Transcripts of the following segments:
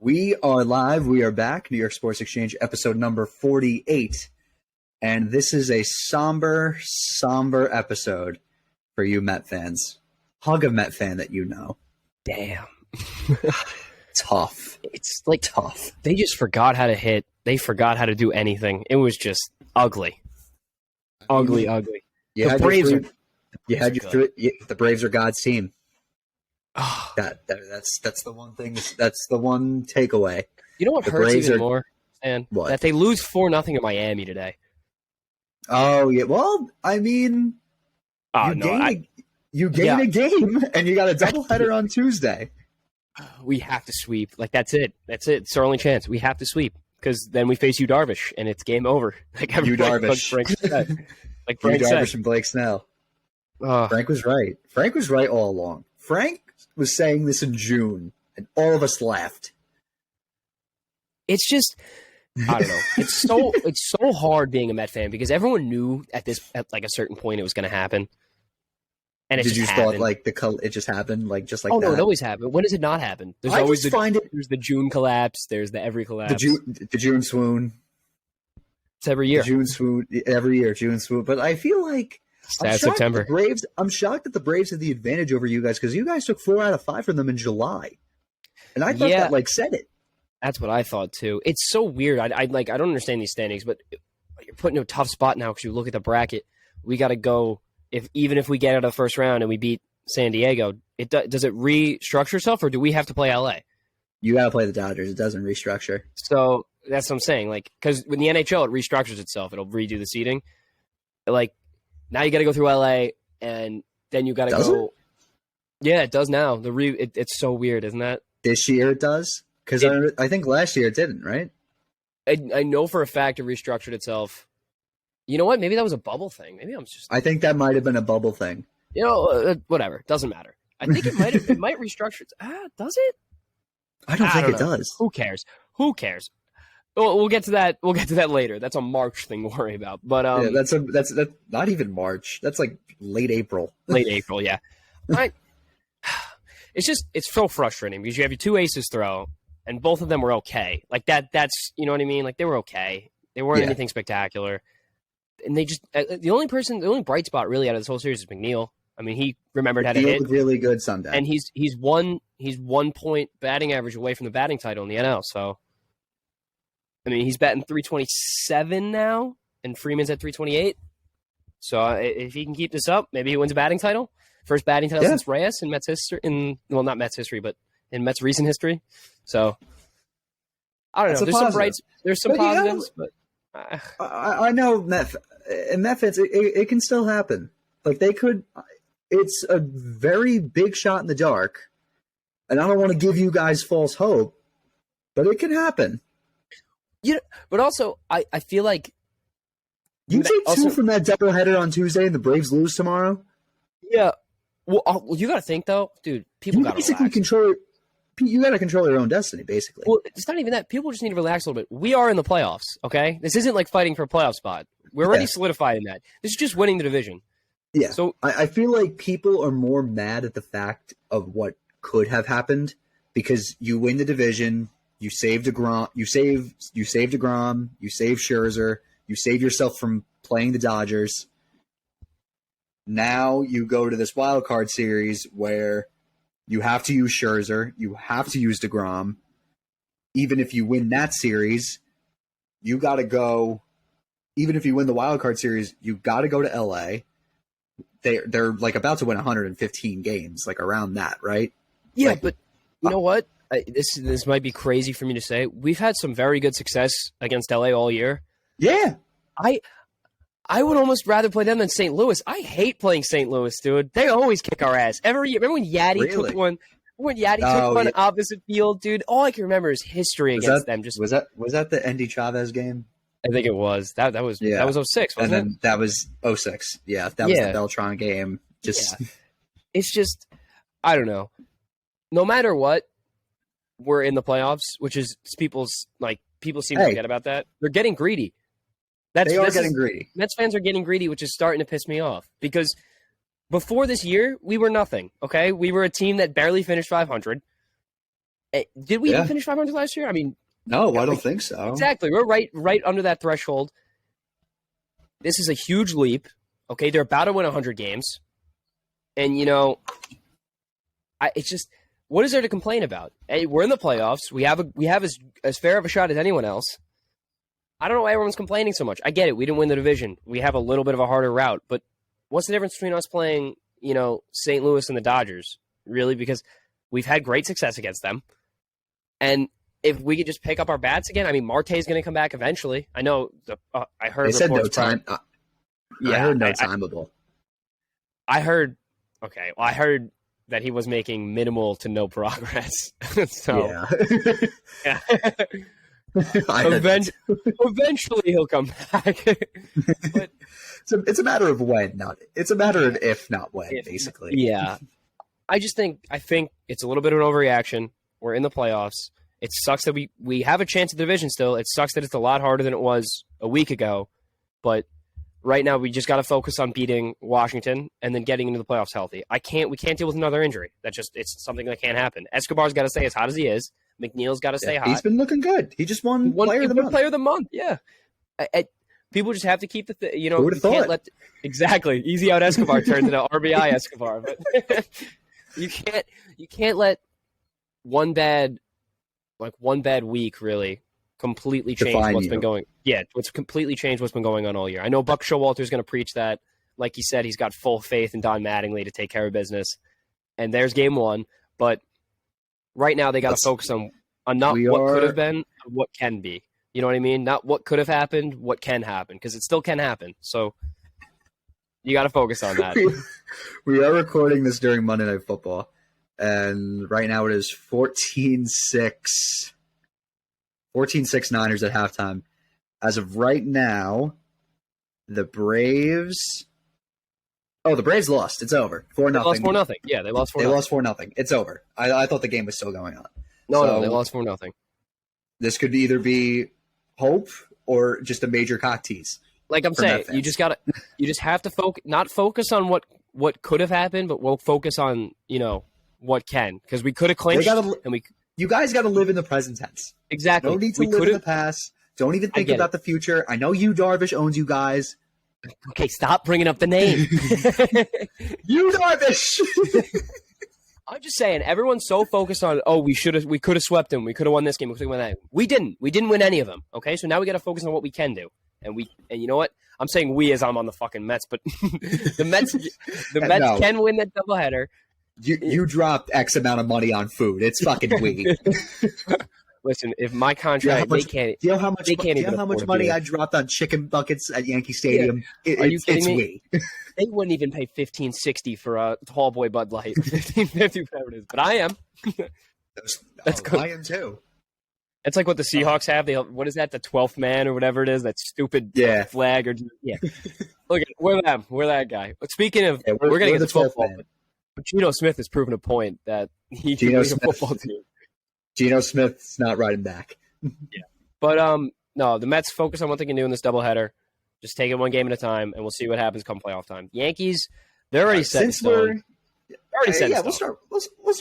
We are live. We are back. New York Sports Exchange, episode number 48. And this is a somber episode for you Met fans. Hug a Met fan that you know. Damn. Tough. It's like tough. They just forgot how to hit. They forgot how to do anything. It was just ugly. Ugly. The Braves are God's team. That's the one thing. That's the one takeaway. You know what hurts even more, and that they lose 4-0 in Miami today. Oh yeah. Well, I mean, you gain a game, and you got a doubleheader on Tuesday. We have to sweep. Like that's it. It's our only chance. We have to sweep because then we face Yu Darvish, and it's game over. Like Yu Darvish, Frank said. Like Yu Darvish and Blake Snell. Frank was right. Frank was right all along. Frank was saying this in June, and all of us laughed. It's just, I don't know. It's so hard being a Met fan because everyone knew at like a certain point it was going to happen. And it Did you just thought like it just happened just like that? No, it always happened. When does it not happen? There's always there's the June collapse. There's the every collapse. The June swoon. It's every year. The June swoon every year. June swoon. But I feel like. September. I'm shocked that the Braves had the advantage over you guys because you guys took 4 out of 5 from them in July, and I thought that said it. That's what I thought too. It's so weird. I don't understand these standings, but you're put in a tough spot now because you look at the bracket. We got to go even if we get out of the first round and we beat San Diego. Does it restructure itself or do we have to play LA? You got to play the Dodgers. It doesn't restructure. So that's what I'm saying. Like because when the NHL it restructures itself, it'll redo the seating. Like. Now you got to go through LA, and then you got to go. It? Yeah, it does now. It's so weird, isn't that? This year it does? Because I think last year it didn't, right? I know for a fact it restructured itself. You know what? Maybe that was a bubble thing. Maybe I'm just. I think that might have been a bubble thing. You know, whatever. Doesn't matter. I think it might have. It might restructure. Does it? I don't think it does. Who cares? We'll get to that. We'll get to that later. That's a March thing to worry about. But that's not even March. That's like late April. Late April, yeah. It's so frustrating because you have your two aces throw, and both of them were okay. Like that. That's you know what I mean. Like they were okay. They weren't anything spectacular, and they just the only bright spot really out of this whole series is McNeil. I mean, he remembered how to hit. Really good Sunday, and he's 1 point batting average away from the batting title in the NL. So. I mean, he's batting 327 now, and Freeman's at 328. So if he can keep this up, maybe he wins a batting title. First batting title since Reyes in Mets history. Not Mets history, but in Mets recent history. So I don't know. There's some positives, but I know Met fans. It can still happen. Like they could. It's a very big shot in the dark, and I don't want to give you guys false hope, but it can happen. But also, I feel like you take 2 from that doubleheader on Tuesday, and the Braves lose tomorrow. Yeah, well, you got to think though, dude. People got to basically control. You got to control your own destiny, basically. Well, it's not even that. People just need to relax a little bit. We are in the playoffs, okay? This isn't like fighting for a playoff spot. We're already solidified in that. This is just winning the division. Yeah. So I feel like people are more mad at the fact of what could have happened because you win the division. You saved DeGrom. You saved DeGrom. You saved Scherzer. You saved yourself from playing the Dodgers. Now you go to this wild card series where you have to use Scherzer. You have to use DeGrom. Even if you win that series, you got to go. Even if you win the wild card series, you got to go to LA. They're like about to win 115 games, like around that, right? Yeah, but you know what? This might be crazy for me to say. We've had some very good success against LA all year. Yeah. I would almost rather play them than St. Louis. I hate playing St. Louis, dude. They always kick our ass. Every year. Remember when Yadi took one? When Yadi took one opposite field, dude? All I can remember is history against them. Was that the Endy Chavez game? I think it was. That was 06, wasn't it? And then that was 06. Yeah, that was the Beltron game. It's just I don't know. No matter what, we're in the playoffs, which is people seem to forget about that. They're getting greedy. They are getting greedy. Mets fans are getting greedy, which is starting to piss me off because before this year, we were nothing. Okay, we were a team that barely finished 500. Did we even finish 500 last year? I mean, no, I don't think so. Exactly. We're right under that threshold. This is a huge leap. Okay, they're about to win 100 games. And, it's just, what is there to complain about? Hey, we're in the playoffs. We have as fair of a shot as anyone else. I don't know why everyone's complaining so much. I get it. We didn't win the division. We have a little bit of a harder route. But what's the difference between us playing, St. Louis and the Dodgers? Really? Because we've had great success against them. And if we could just pick up our bats again, I mean, Marte's going to come back eventually. I know. I heard they said no reports time. I heard no timeable. I heard. Okay, well, I heard that he was making minimal to no progress. So yeah. Eventually he'll come back. But it's a matter of when, not it's a matter of if, not when, basically. Yeah. I think it's a little bit of an overreaction. We're in the playoffs. It sucks that we have a chance at the division still. It sucks that it's a lot harder than it was a week ago. But right now we just got to focus on beating Washington and then getting into the playoffs healthy. We can't deal with another injury. It's something that can't happen. Escobar's got to stay as hot as he is. McNeil's got to stay hot. He's been looking good. He just won Player of the Month. Yeah. People just have to keep Who would have thought? Exactly. Easy out Escobar turns into RBI Escobar, but you can't let one bad week really completely change what's been going. Yeah, what's completely changed what's been going on all year. I know Buck Showalter's going to preach that. Like he said, he's got full faith in Don Mattingly to take care of business. And there's game one, but right now they got to focus on not what could have been, what can be. You know what I mean? Not what could have happened, what can happen, because it still can happen. So you got to focus on that. We are recording this during Monday Night Football, and right now it is 14-6 Niners at halftime. As of right now, the Braves... Oh, the Braves lost. It's over. 4-0. They lost 4-0. Yeah, they lost 4-0. They lost 4-0. It's over. I thought the game was still going on. No, they lost 4-0. This could either be hope or just a major cock tease. Like I'm saying, you just have to not focus on what could have happened, but we'll focus on, what can. Because we could have clinched you guys got to live in the present tense. Exactly. No need to live in the past. Don't even think about the future. I know Darvish owns you guys. Okay, stop bringing up the name. Darvish. I'm just saying, everyone's so focused on, we could have swept them, we could have won this game, we could have won that. We didn't win any of them. Okay, so now we got to focus on what we can do, and you know what? I'm saying we as I'm on the fucking Mets, but the Mets can win that doubleheader. You dropped X amount of money on food. It's fucking we. Listen, if my contract, do you know how much money I dropped on chicken buckets at Yankee Stadium? Yeah. Are you kidding me? They wouldn't even pay $15.60 for a tall boy Bud Light. $15.50, whatever it is. But I am. That's good. I am too. It's like what the Seahawks have. What is that? The 12th man or whatever it is. That stupid flag or Look, we're that guy. But speaking of, we're gonna get the football. But Geno Smith has proven a point that he can lead a football team. Geno Smith's not riding back. Yeah. But no, the Mets focus on what they can do in this doubleheader. Just take it one game at a time, and we'll see what happens come playoff time. Yankees, they're already set in stone. We'll start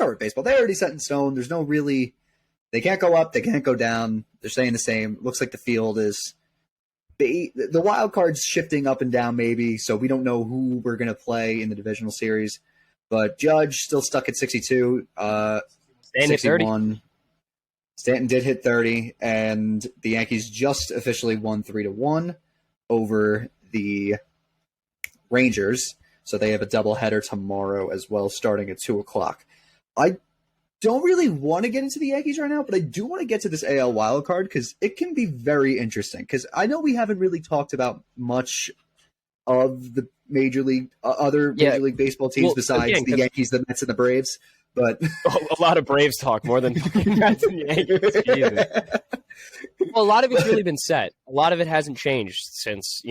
with baseball. They're already set in stone. There's no really – they can't go up. They can't go down. They're staying the same. Looks like the field is – the wild card's shifting up and down maybe, so we don't know who we're going to play in the divisional series. But Judge still stuck at 62. Stanton 61. Stanton did hit 30, and the Yankees just officially won 3-1 over the Rangers. So they have a doubleheader tomorrow as well, starting at 2:00. I don't really want to get into the Yankees right now, but I do want to get to this AL wildcard because it can be very interesting. Because I know we haven't really talked about much of the major league, other major league baseball teams besides the Yankees, the Mets, and the Braves. But a lot of Braves talk more than Mets and Yankees. Well, a lot of it's really been set. A lot of it hasn't changed since,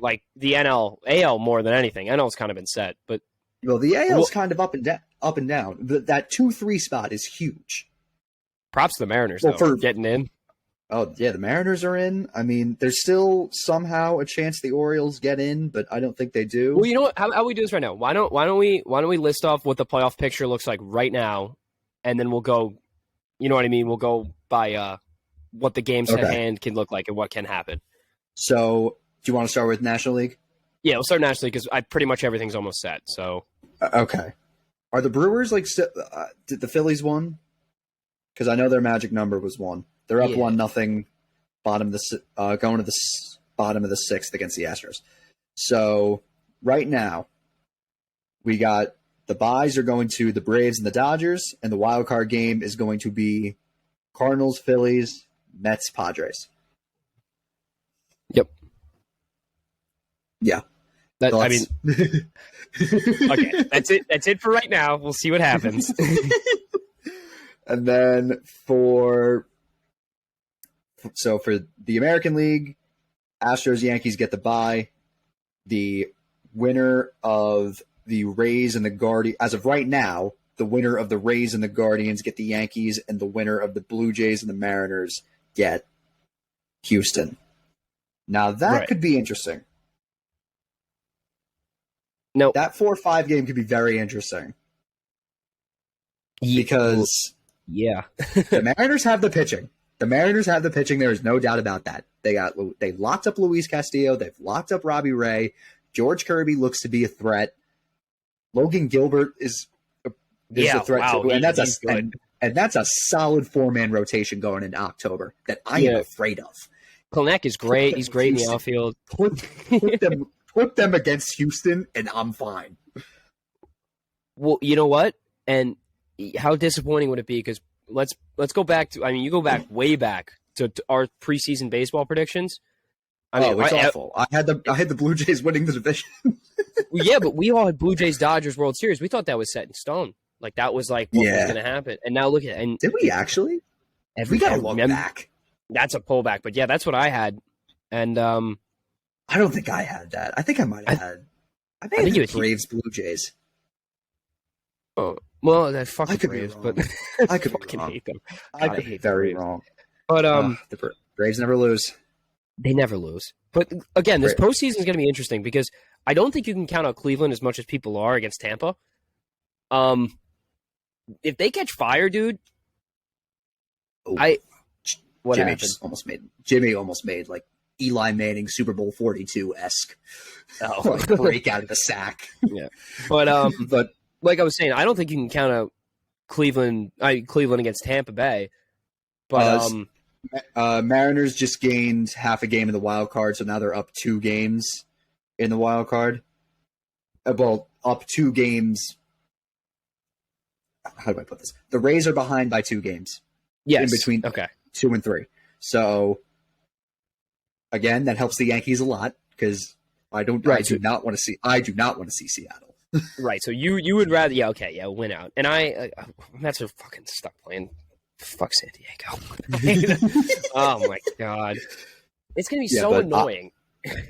like the AL more than anything. NL's kind of been set, but the AL's kind of up and down. That 2-3 spot is huge. Props to the Mariners for getting in. Oh yeah, the Mariners are in. I mean, there's still somehow a chance the Orioles get in, but I don't think they do. Well, you know what? How we do this right now? Why don't we list off what the playoff picture looks like right now, and then we'll go You know what I mean? We'll go by what the games at Okay. hand can look like and what can happen. So, do you want to start with National League? Yeah, we'll start nationally because pretty much everything's almost set. So Okay. Are the Brewers did the Phillies won? Because I know their magic number was 1. They're up Yeah. 1-0. Bottom of going to the bottom of the 6th against the Astros. So right now, we got the byes are going to the Braves and the Dodgers, and the wild card game is going to be Cardinals, Phillies, Mets, Padres. Yep. Yeah. I mean, okay, that's it. That's it for right now. We'll see what happens. And then for the American League, Astros, Yankees get the bye. The winner of the Rays and the Guardians, as of right now, the winner of the Rays and the Guardians get the Yankees, and the winner of the Blue Jays and the Mariners get Houston. Now that Right. could be interesting. No, That 4-5 game could be very interesting because yeah, the Mariners have the pitching. The Mariners have the pitching. There is no doubt about that. They locked up Luis Castillo. They've locked up Robbie Ray. George Kirby looks to be a threat. Logan Gilbert is a threat wow, too, and he's good. and that's a solid 4-man rotation going into October that I am afraid of. Klenek is great. He's great in the outfield. Put them against Houston, and I'm fine. Well, you know what? And how disappointing would it be? Because let's go back to. I mean, you go back way back to our preseason baseball predictions. I mean, it's awful. I had the Blue Jays winning the division. Yeah, but we all had Blue Jays Dodgers World Series. We thought that was set in stone. Like that was like what was going to happen. And now look at and did we actually? We got to look back. That's a pullback, but yeah, that's what I had. And I don't think I had that. I think I might have had. I think it was Braves Blue Jays. Oh well, that fucking I could Braves, be but wrong. I could fucking be wrong. hate them. I God, could I be hate very the Braves. wrong. But the Braves never lose. They never lose. But again, this postseason is going to be interesting because I don't think you can count out Cleveland as much as people are against Tampa. If they catch fire, dude, what Jimmy happened? Jimmy almost made like Eli Manning Super Bowl 42-esque Oh. break out of the sack. Yeah, but But like I was saying, I don't think you can count out Cleveland against Tampa Bay. But Mariners just gained half a game in the wild card, so now they're up 2 games in the wild card. Well, up 2 games. How do I put this? The Rays are behind by 2 games. yes, in between okay, 2 and 3. So again, that helps the Yankees a lot because I do not want to see Seattle. right. So you would rather win out, and Mets are fucking stuck playing. Fuck San Diego. Oh my god, it's gonna be so annoying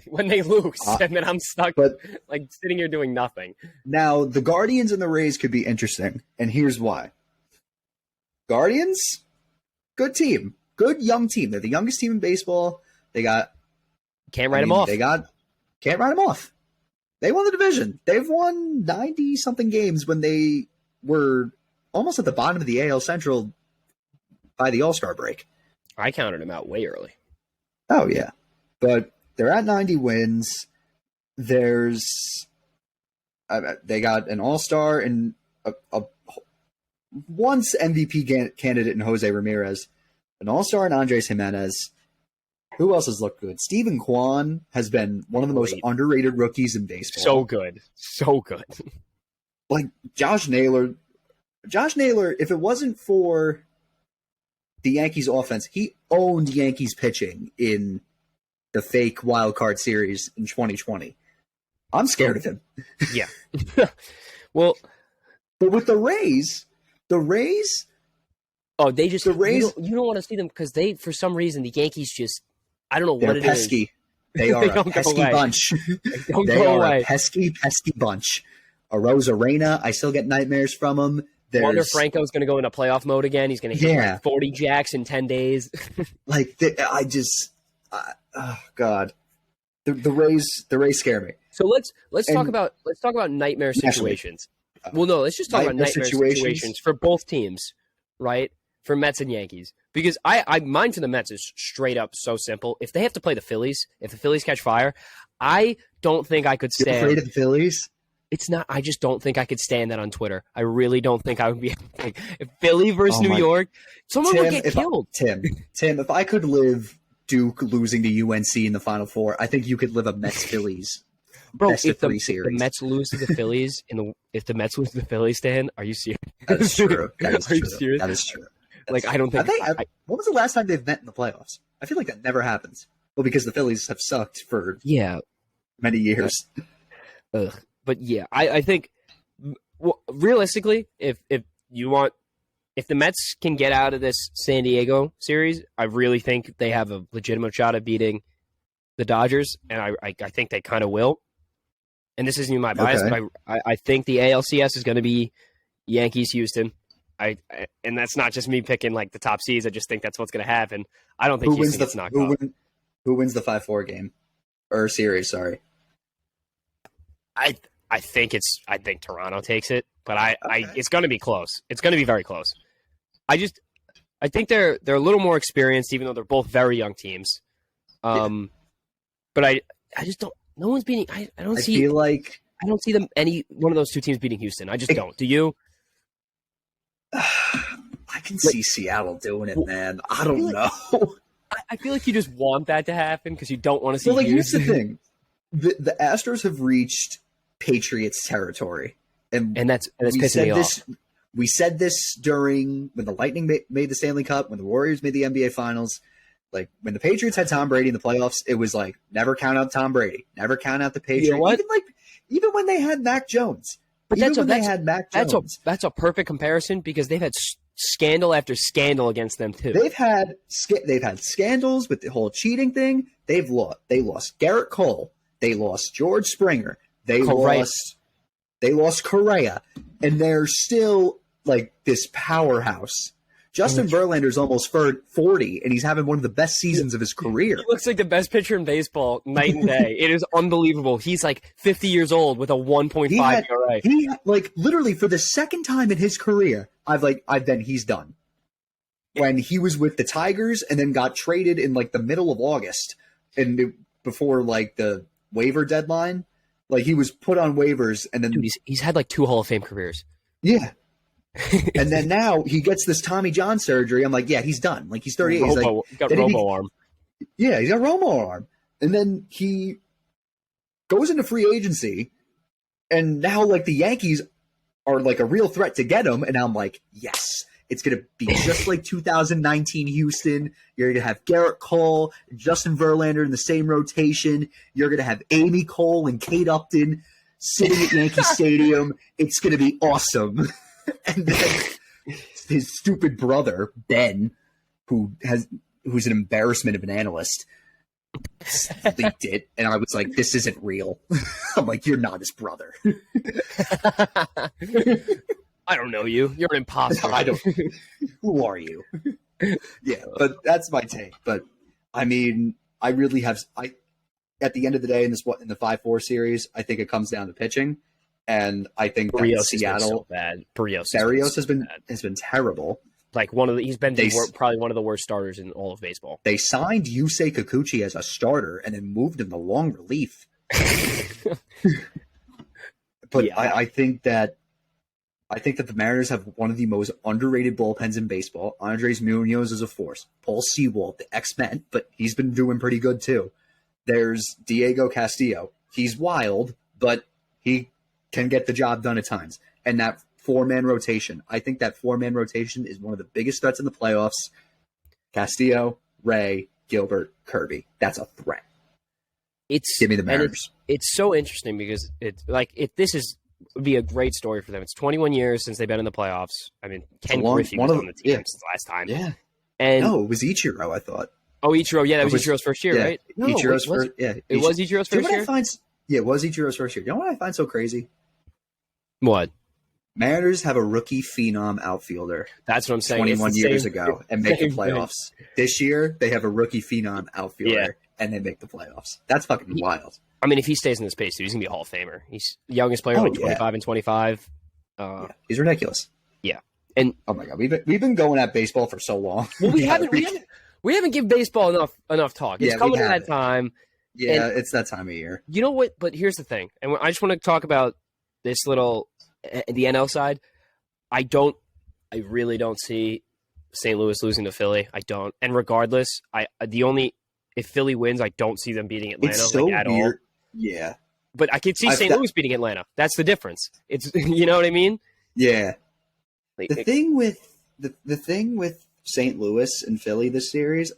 when they lose, and then I'm stuck like sitting here doing nothing. Now the Guardians and the Rays could be interesting, and here's why. Guardians, good team, good young team. They're the youngest team in baseball. They got can't write them off. Can't write them off. They won the division. They've won 90-something games when they were almost at the bottom of the AL Central by the All-Star break. I counted them out way early. Oh, yeah. But they're at 90 wins. They got an All-Star and a once MVP candidate in Jose Ramirez, an All-Star in Andres Jimenez. Who else has looked good? Stephen Kwan has been one of the most underrated rookies in baseball. So good. So good. Like Josh Naylor, if it wasn't for the Yankees offense, he owned Yankees pitching in the fake wild card series in 2020. I'm scared of him. Yeah. Well, but with the Rays, oh, they just the Rays. You don't want to see them because they, for some reason, the Yankees just, I don't know what it pesky. is. They are a pesky bunch. They are a pesky bunch. Arozarena, I still get nightmares from him. Wander Franco's going to go into playoff mode again. He's going to hit like 40 jacks in 10 days. God, the Rays scare me. So let's talk about nightmare situations. Well, no, let's just talk about nightmare situations for both teams, right? for Mets and Yankees because I mine to the Mets is straight up so simple. If they have to play the Phillies, if the Phillies catch fire, I don't think I could You're stand. afraid of the Phillies? It's not. I just don't think I could stand that on Twitter. I really don't think I would be. Like, if Philly versus New York, someone would get killed. Tim, if I could live Duke losing to UNC in the Final Four, I think you could live a Mets Phillies. Bro, if the Mets lose to the Phillies if the Mets lose to the Phillies, Stan, are you serious? That is true. That is Are true. you serious? That is true. Like, I don't think. When was the last time they've met in the playoffs? I feel like that never happens. Well, because the Phillies have sucked for many years. Ugh. But yeah, I think realistically, if the Mets can get out of this San Diego series, I really think they have a legitimate shot at beating the Dodgers, and I think they kind of will. And this isn't even my bias, but I think the ALCS is going to be Yankees Houston. And that's not just me picking like the top seeds. I just think that's what's going to happen. I don't think Houston gets knocked out. Who wins the 5-4 game or series? Sorry, I think Toronto takes it, but it's going to be close. It's going to be very close. I think they're a little more experienced, even though they're both very young teams. But I just don't. No one's beating. I don't see them any one of those two teams beating Houston. I just don't. Do you? I can see Seattle doing it, man. I don't know. I feel like you just want that to happen because you don't want to see. Well, here's the thing: the Astros have reached Patriots territory, and that's pissing me off. We said this during when the Lightning made the Stanley Cup, when the Warriors made the NBA Finals. Like when the Patriots had Tom Brady in the playoffs, it was like never count out Tom Brady, never count out the Patriots. You know what? Even when they had Mac Jones, but that's a perfect comparison because they've had scandal after scandal against them too. They've had scandals with the whole cheating thing. They lost Garrett Cole. They lost George Springer. They lost Correa, and they're still like this powerhouse. Justin Verlander's almost 40, and he's having one of the best seasons of his career. He looks like the best pitcher in baseball night and day. It is unbelievable. He's like 50 years old with a 1.5 ERA. He literally for the second time in his career, he's done. When he was with the Tigers and then got traded in like the middle of August and before like the waiver deadline, like he was put on waivers and then he's had like 2 Hall of Fame careers. Yeah. And then now he gets this Tommy John surgery. I'm like, yeah, he's done. Like he's 38. He's got Romo arm. Yeah, he's got Romo arm. And then he goes into free agency, and now like the Yankees are like a real threat to get him. And now I'm like, yes, it's gonna be just like 2019 Houston. You're gonna have Garrett Cole, Justin Verlander in the same rotation. You're gonna have Amy Cole and Kate Upton sitting at Yankee Stadium. It's gonna be awesome. And then his stupid brother, Ben, who's an embarrassment of an analyst, leaked it. And I was like, this isn't real. I'm like, you're not his brother. I don't know you. You're an imposter. Who are you? Yeah, but that's my take. But, I mean, I really have – at the end of the day in the 5-4 series, I think it comes down to pitching. And I think that Seattle, Berrios has been terrible. Like he's been probably one of the worst starters in all of baseball. They signed Yusei Kikuchi as a starter and then moved him to long relief. But yeah. I think that the Mariners have one of the most underrated bullpens in baseball. Andres Munoz is a force. Paul Sewald, the X-Men, but he's been doing pretty good too. There's Diego Castillo. He's wild, but he can get the job done at times. And that 4-man rotation, I think that 4-man rotation is one of the biggest threats in the playoffs. Castillo, Ray, Gilbert, Kirby. That's a threat. Give me the Mariners. It's so interesting because would be a great story for them. It's 21 years since they've been in the playoffs. I mean, Ken Griffey was on the team since the last time. Yeah. And it was Ichiro, I thought. Oh, Ichiro. Yeah, that was Ichiro's first year, right? No, Ichiro's first. Yeah, it was Ichiro's first year. Yeah, it was Ichiro's first year. You know what I find so crazy? What? Mariners have a rookie phenom outfielder. That's what I'm saying. 21 years ago and make the playoffs. This year, they have a rookie phenom outfielder and they make the playoffs. That's fucking wild. I mean, if he stays in this pace, he's going to be a Hall of Famer. He's the youngest player, 25 and 25. He's ridiculous. Yeah. And oh my god, we've been going at baseball for so long. well, we haven't given baseball enough talk. It's coming to that time. Yeah, it's that time of year. You know what? But here's the thing, and I just want to talk about this little the NL side. I really don't see St. Louis losing to Philly. I don't. And regardless, if Philly wins, I don't see them beating Atlanta It's so at weird. all. Yeah. But I could see St. Louis beating Atlanta. That's the difference. It's you know what I mean? Yeah. Like, the thing with St. Louis and Philly this series,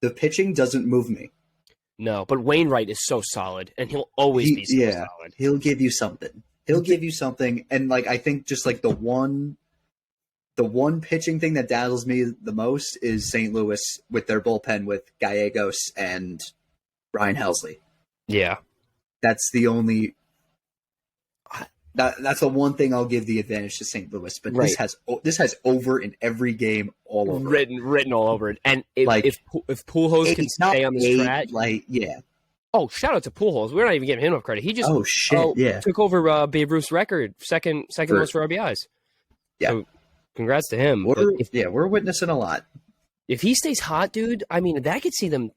the pitching doesn't move me. No, but Wainwright is so solid, and he'll always be so solid. He'll give you something. And like I think just like the one pitching thing that dazzles me the most is St. Louis with their bullpen with Gallegos and Ryan Helsley. Yeah. That's the only that's the one thing I'll give the advantage to St. Louis. But right. this has over in every game all over written all over it. And if Pujols can stay on this track, Oh, shout out to Pujols. We're not even giving him enough credit. He just took over Babe Ruth's record, second most for RBIs. Yeah. So, congrats to him. We're witnessing a lot. If he stays hot, dude, I mean, that could see them.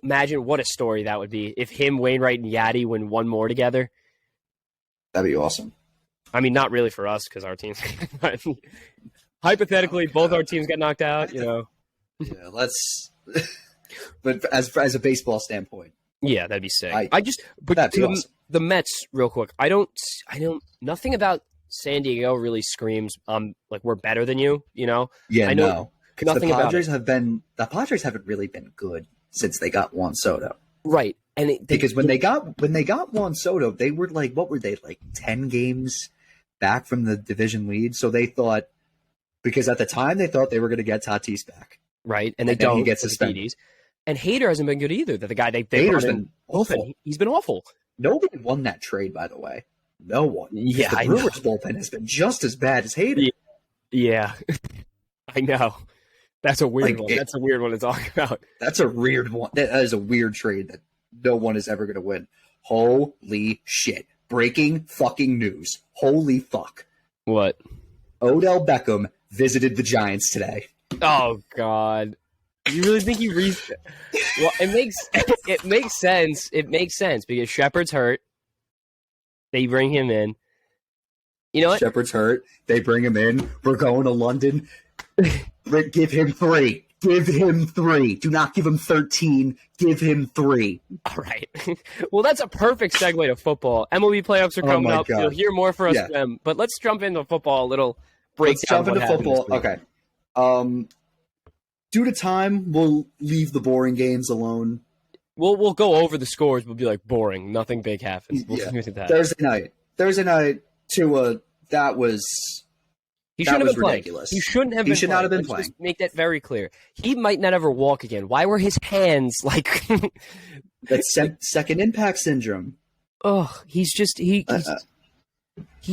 Imagine what a story that would be if him, Wainwright, and Yadi win one more together. That'd be awesome. I mean, not really for us because our teams. Hypothetically, both our teams get knocked out. You know. Yeah, let's. But as a baseball standpoint, yeah, that'd be sick. The Mets, real quick. I don't. Nothing about San Diego really screams like we're better than you. You know. Yeah, I know nothing the Padres about the Padres haven't really been good since they got Juan Soto. Right, and because when they got Juan Soto, they were like, what were they, like 10 games back from the division lead? So they thought, because at the time they thought they were going to get Tatis back, right, and they don't. He gets suspended. And Hader hasn't been good either. The guy they Hader's been awful. He's been awful. Nobody won that trade, by the way. No one. Yeah, the Brewers bullpen has been just as bad as Hader. Yeah, I know. That's a weird one. That's a weird one to talk about. That's a weird one. That is a weird trade that no one is ever going to win. Holy shit. Breaking fucking news. Holy fuck. What? Odell Beckham visited the Giants today. Oh, God. You really think he Well, it makes sense. It makes sense because Shepard's hurt. They bring him in. You know what? Shepard's hurt. They bring him in. We're going to London. Give him 3. Give him 3. Do not give him 13. Give him 3. All right. Well, that's a perfect segue to football. MLB playoffs are coming up. God. You'll hear more for us from them. But let's jump into football a little. Let's jump into football. Okay. Due to time, we'll leave the boring games alone. We'll go over the scores. We'll be like boring. Nothing big happens. We'll yeah. that. Thursday night. Tua. That was. He shouldn't have been ridiculous. Playing. He shouldn't have been. He should playing. not have been Let's playing. Just make that very clear. He might not ever walk again. Why were his hands like? That's second impact syndrome. Oh, he's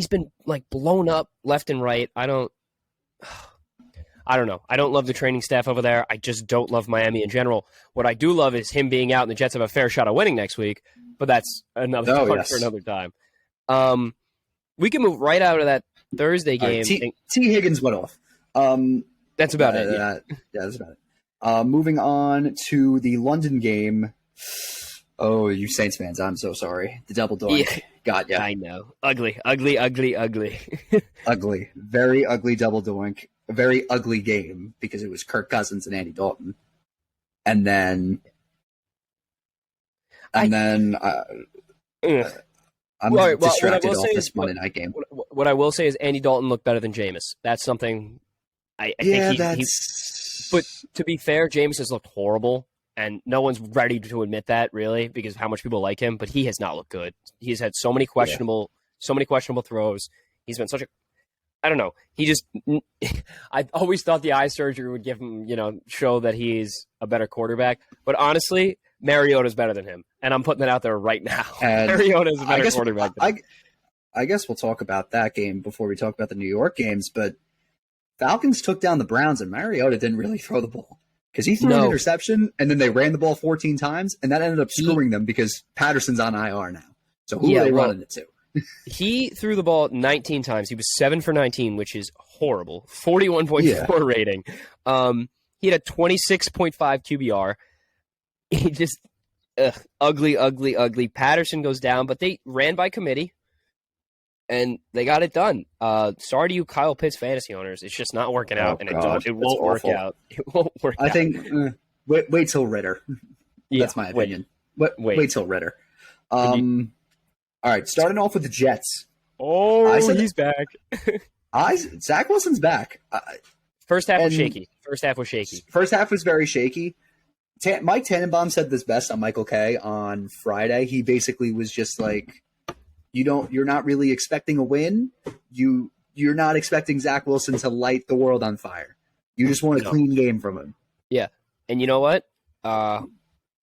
been like blown up left and right. I don't know. I don't love the training staff over there. I just don't love Miami in general. What I do love is him being out and the Jets have a fair shot of winning next week, but that's another talk for another time. We can move right out of that Thursday game. T. Higgins went off. That's about it. Yeah, that's about it. Moving on to the London game. Oh, you Saints fans, I'm so sorry. The double doink. Yeah. Got ya. I know. Ugly. Ugly. Very ugly double doink. A very ugly game because it was Kirk Cousins and Andy Dalton. And then I'm distracted off this Monday night game. What I will say is Andy Dalton looked better than Jameis. That's something I think but to be fair, Jameis has looked horrible, and no one's ready to admit that, really, because of how much people like him, but he has not looked good. He's had so many questionable throws. He's been such a I don't know. I always thought the eye surgery would give him, show that he's a better quarterback. But honestly, Mariota's better than him. And I'm putting that out there right now. Mariota's a better quarterback than him. I guess we'll talk about that game before we talk about the New York games. But Falcons took down the Browns, and Mariota didn't really throw the ball. Because he threw an interception, and then they ran the ball 14 times, and that ended up screwing them because Patterson's on IR now. So who are they running it to? He threw the ball 19 times. He was 7 for 19, which is horrible. 41.4 rating. He had a 26.5 QBR. He just ugly. Patterson goes down, but they ran by committee, and they got it done. Sorry to you, Kyle Pitts fantasy owners. It's just not working out, and it won't work out. It won't work out. I think wait till Ritter. That's my opinion. Wait till Ritter. All right, starting off with the Jets. Oh, he's back. Zach Wilson's back. First half was shaky. First half was very shaky. Mike Tannenbaum said this best on Michael K on Friday. He basically was just like, you're not really expecting a win. You're not expecting Zach Wilson to light the world on fire. You just want a clean game from him. Yeah, and you know what?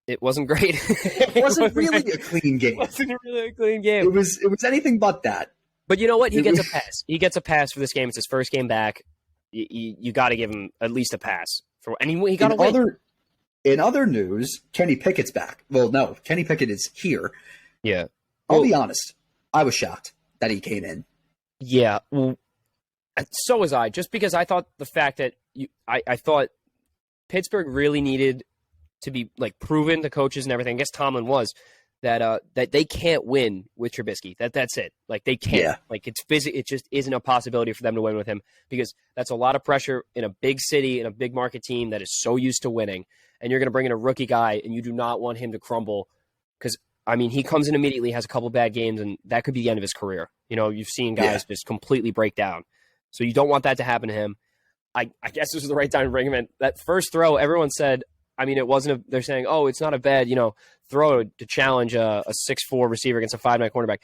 It wasn't great. It wasn't really a clean game. It wasn't really a clean game. It was anything but that. But you know what? He gets a pass. He gets a pass for this game. It's his first game back. You got to give him at least a pass. And he got a win. In other news, Kenny Pickett's back. Well, no, Kenny Pickett is here. Yeah. I'll be honest. I was shocked that he came in. Yeah. Well, so was I. Just because I thought the fact that I thought Pittsburgh really needed to be like proven to coaches and everything. I guess Tomlin was that they can't win with Trubisky. That's it. Like they can't. Yeah. Like it just isn't a possibility for them to win with him because that's a lot of pressure in a big city in a big market team that is so used to winning. And you're going to bring in a rookie guy, and you do not want him to crumble because I mean he comes in immediately, has a couple bad games, and that could be the end of his career. You know, you've seen guys just completely break down, so you don't want that to happen to him. I guess this was the right time to bring him in. That first throw, everyone said. I mean, it wasn't. They're saying, "Oh, it's not a bad, throw to challenge a 6'4" receiver against a 5'9" quarterback."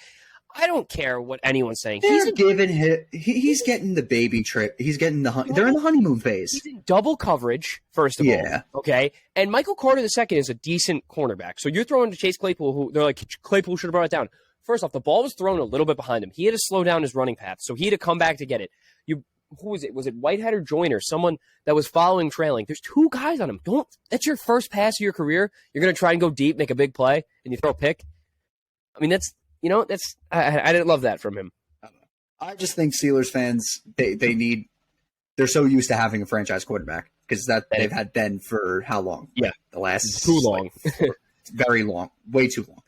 I don't care what anyone's saying. He's getting the baby trip. He's getting they're in the honeymoon phase. He's in double coverage, first of all. Okay, and Michael Carter II is a decent cornerback. So you're throwing to Chase Claypool, who they're like Claypool should have brought it down. First off, the ball was thrown a little bit behind him. He had to slow down his running path, so he had to come back to get it. Who was it? Was it Whitehead or Joyner? Someone that was following, trailing. There's two guys on him. That's your first pass of your career. You're going to try and go deep, make a big play, and you throw a pick. I mean, I didn't love that from him. I just think Steelers fans, they're so used to having a franchise quarterback because they've had Ben for how long? Yeah. The last too long. Very long. Way too long.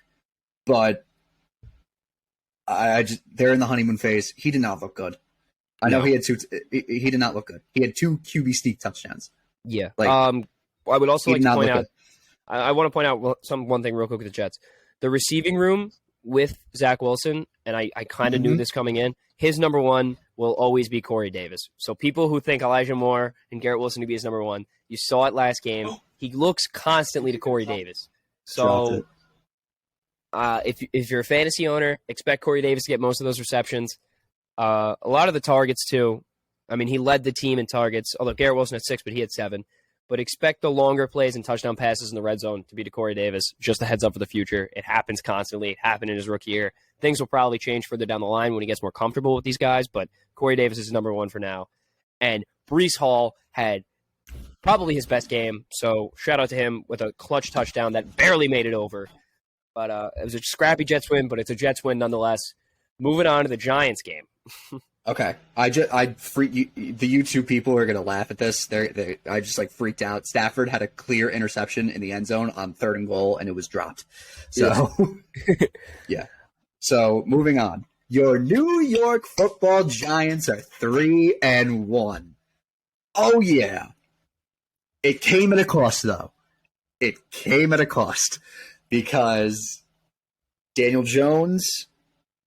But they're in the honeymoon phase. He did not look good. I know he had two. He did not look good. He had 2 QB sneak touchdowns. Yeah. I would also like to point out. I want to point out one thing real quick with the Jets. The receiving room with Zach Wilson, and I kind of knew this coming in. His number one will always be Corey Davis. So people who think Elijah Moore and Garrett Wilson to be his number one, you saw it last game. He looks constantly to Corey Davis. So if you're a fantasy owner, expect Corey Davis to get most of those receptions. A lot of the targets, too. I mean, he led the team in targets, although Garrett Wilson had 6, but he had 7. But expect the longer plays and touchdown passes in the red zone to be to Corey Davis. Just a heads up for the future. It happens constantly. It happened in his rookie year. Things will probably change further down the line when he gets more comfortable with these guys, but Corey Davis is number one for now. And Breece Hall had probably his best game, so shout out to him with a clutch touchdown that barely made it over. But it was a scrappy Jets win, but it's a Jets win nonetheless. Moving on to the Giants game. Okay, the YouTube people are gonna laugh at this. I just freaked out. Stafford had a clear interception in the end zone on 3rd and goal, and it was dropped. So, yeah. So moving on, your New York Football Giants are 3-1. Oh yeah, it came at a cost though. It came at a cost because Daniel Jones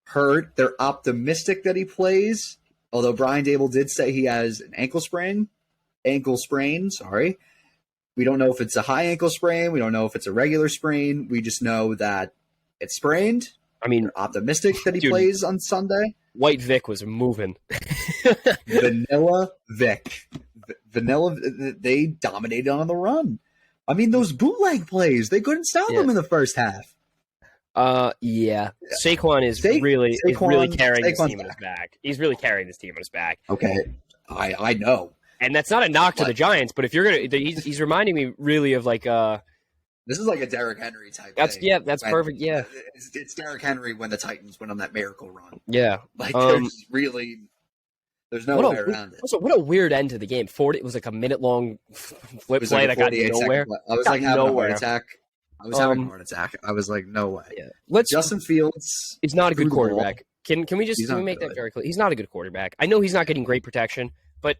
hurt. They're optimistic that he plays, although Brian Dable did say he has an ankle sprain. Sorry. We don't know if it's a high ankle sprain. We don't know if it's a regular sprain. We just know that it's sprained. I mean, they're optimistic that he plays on Sunday. White Vic was moving. Vanilla Vic. They dominated on the run. I mean, those bootleg plays, they couldn't stop them in the first half. Yeah. Saquon is really carrying this team on his back. He's really carrying this team on his back. Okay, I know, and that's not a knock to the Giants, but if you're gonna, he's reminding me really of This is like a Derrick Henry type That's thing. that's perfect. Yeah, It's Derrick Henry when the Titans went on that miracle run. yeah. Like there's no What way around it. Also, what a weird end to the game. 40. It was like a minute-long flip play Like that got nowhere. I was like having a heart attack. I was like, no way. Yeah. Justin Fields is not a good quarterback. Can we make good. that very clear? He's not a good quarterback. I know he's not getting great protection, but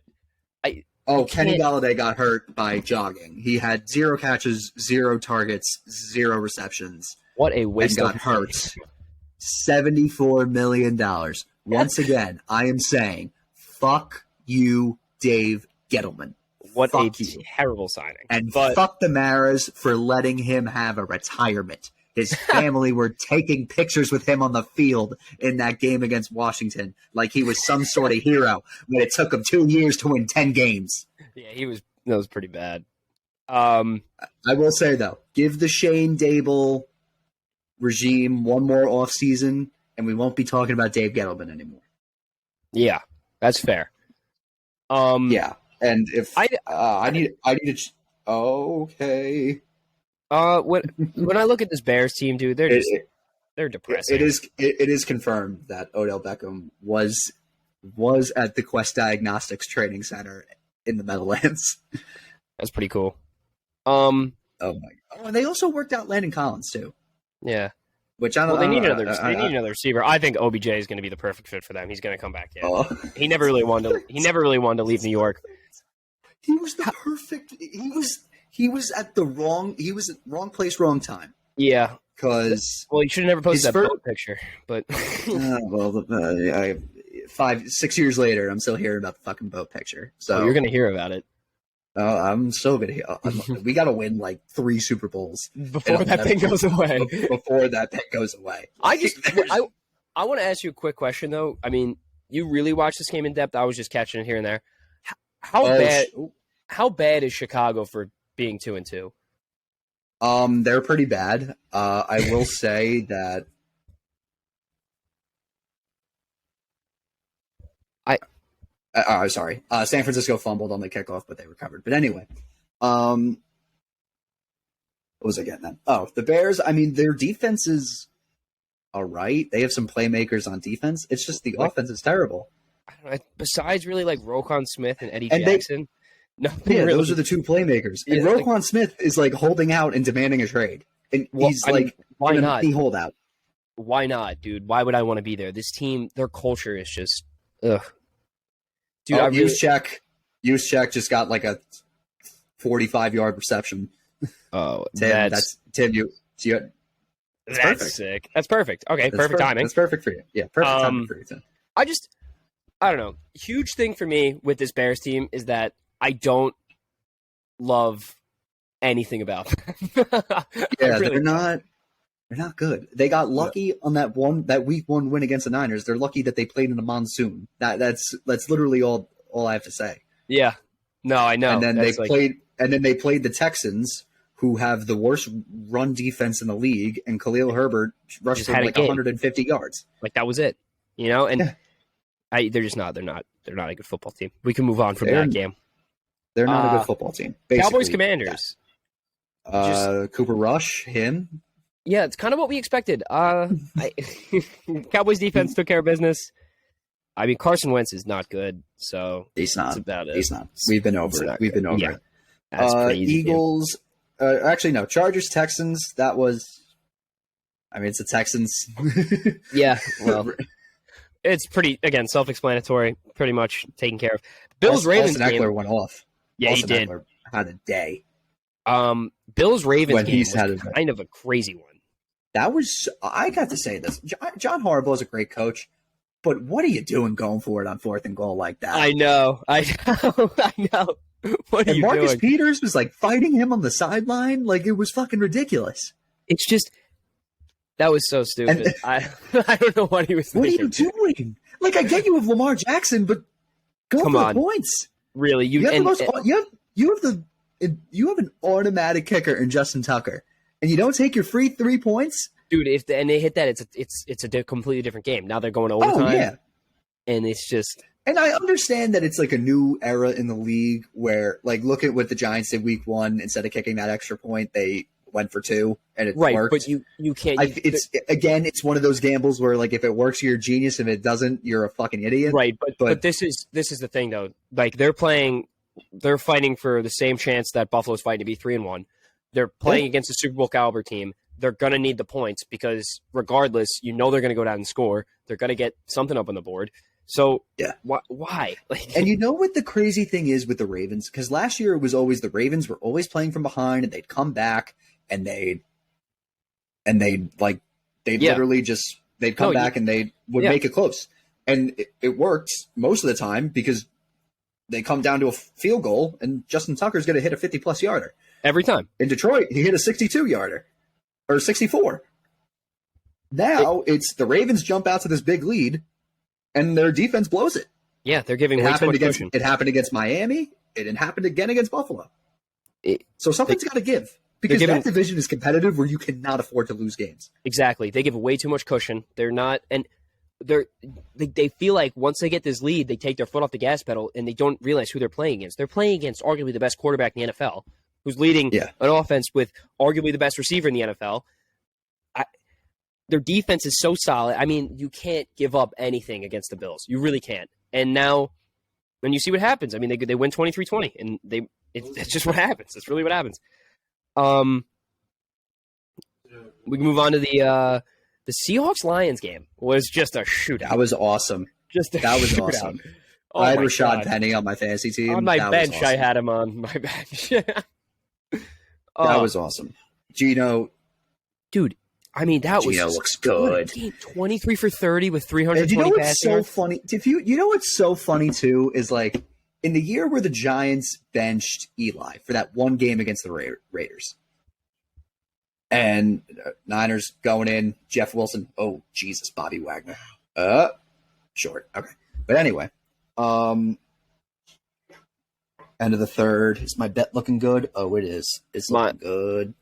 Kenny Galladay got hurt by jogging. He had 0 catches, 0 targets, 0 receptions. What a waste! And got hurt. $74 million. Once again, I am saying, fuck you, Dave Gettleman. What fuck a you. terrible signing. And fuck the Maras for letting him have a retirement. His family were taking pictures with him on the field in that game against Washington like he was some sort of hero when it took him 2 years to win 10 games. Yeah, that was pretty bad. I will say, though, give the Shane Dable regime one more offseason, and we won't be talking about Dave Gettleman anymore. Yeah, that's fair. Yeah, and if I need to. Okay. When I look at this Bears team, dude, they're depressing. It is confirmed that Odell Beckham was at the Quest Diagnostics Training Center in the Meadowlands. That's pretty cool. And they also worked out Landon Collins too. Yeah. Which I don't. Well, they need another receiver. I think OBJ is going to be the perfect fit for them. He's going to come back in. Oh. He never really wanted to leave New York. He was the perfect. He was at the wrong. He was at wrong place, wrong time. Yeah. Because you should have never posted that boat picture. But 6 years later, I'm still hearing about the fucking boat picture. So you're going to hear about it. I'm so good. We got to win like 3 Super Bowls before that thing goes away. Before that thing goes away. I want to ask you a quick question though. I mean, you really watched this game in depth. I was just catching it here and there. How bad is Chicago for being 2-2? They're pretty bad. I will say that. Sorry. San Francisco fumbled on the kickoff, but they recovered. But anyway, what was I getting at? Oh, the Bears. I mean, their defense is all right. They have some playmakers on defense. It's just the offense is terrible. I don't know, besides really like Roquan Smith and Eddie Jackson. Those are the 2 playmakers. And Roquan Smith is like holding out and demanding a trade. And he's why not? He hold out. Why not, dude? Why would I want to be there? This team, their culture is just ugh. Dude, Juszczyk just got like a 45-yard reception. Oh, Tim, that's perfect. Sick. That's perfect. Okay, perfect timing. That's perfect for you. Yeah, perfect timing for you, Tim. I don't know. Huge thing for me with this Bears team is that I don't love anything about them. Yeah, they're not good. They got lucky on that week 1 win against the Niners. They're lucky that they played in a monsoon. That's literally all I have to say. Yeah. No, I know. And then they played the Texans, who have the worst run defense in the league, and Khalil Herbert rushed for like 150 yards. Like that was it. You know, and they're just not. They're not a good football team. We can move on from that game. They're not a good football team. Basically. Cowboys Commanders. Cooper Rush, him. Yeah, it's kind of what we expected. Cowboys defense took care of business. I mean, Carson Wentz is not good, so he's not. That's about it. He's not. We've been over it. We've been over it. That's pretty easy. Eagles. Actually, no. Chargers, Texans. That was. I mean, it's the Texans. Yeah. Well, it's pretty self-explanatory. Pretty much taken care of. Bills Ravens game. Eckler went off. Yeah, he did. Eckler had a day. Bills Ravens game was kind of a crazy one. That was. I got to say this. John Harbaugh is a great coach, but what are you doing going for it on 4th and goal like that? I know. What are you doing? Marcus Peters was like fighting him on the sideline. Like it was fucking ridiculous. It's just that was so stupid. I don't know what he was thinking. What are you doing? Like I get you with Lamar Jackson, but go for the points. Really, you have an automatic kicker in Justin Tucker, and you don't take your free 3 points, dude. If they hit that, it's a completely different game. Now they're going to overtime. Oh yeah, and it's just. And I understand that it's like a new era in the league where, like, look at what the Giants did week 1. Instead of kicking that extra point, they went for 2 and it Right, worked. but you can't. It's one of those gambles where like if it works, you're a genius. If it doesn't, you're a fucking idiot. Right, but this is the thing though. Like they're fighting for the same chance that Buffalo's fighting to be 3-1. They're playing against a Super Bowl caliber team. They're gonna need the points because regardless, they're gonna go down and score. They're gonna get something up on the board. So yeah, why? Like, and you know what the crazy thing is with the Ravens? Because last year it was always the Ravens were always playing from behind, and they'd come back and they'd literally just they'd come back and they would make it close, and it worked most of the time because they come down to a field goal, and Justin Tucker's going to hit a 50-plus yarder every time. In Detroit, he hit a 62-yarder or 64. Now it's the Ravens jump out to this big lead, and their defense blows it. Yeah, they're giving way too much cushion. It happened against Miami. It happened again against Buffalo. So something's got to give because that division is competitive where you cannot afford to lose games. Exactly. They give way too much cushion. They're not – and they feel like once they get this lead, they take their foot off the gas pedal, and they don't realize who they're playing against. They're playing against arguably the best quarterback in the NFL, who's leading an offense with arguably the best receiver in the NFL. Their defense is so solid. I mean, you can't give up anything against the Bills. You really can't. And now, when you see what happens, I mean, they win 23-20, and it's just what happens. That's really what happens. We can move on to the Seahawks-Lions game. Was just a shootout. That was awesome. That was shootout. Awesome. Oh, I had Rashad Penny on my fantasy team. On my bench, awesome. I had him on my bench. That was awesome. Gino. Dude. I mean, Gino looks good. 23 for 30 with 320 you know what's passing so funny? You know what's so funny too is like in the year where the Giants benched Eli for that one game against the Raiders, and Niners going in, Jeff Wilson. Oh Jesus, Bobby Wagner. Short. Okay, but anyway, end of the third. Is my bet looking good? Oh, it is. It's looking good.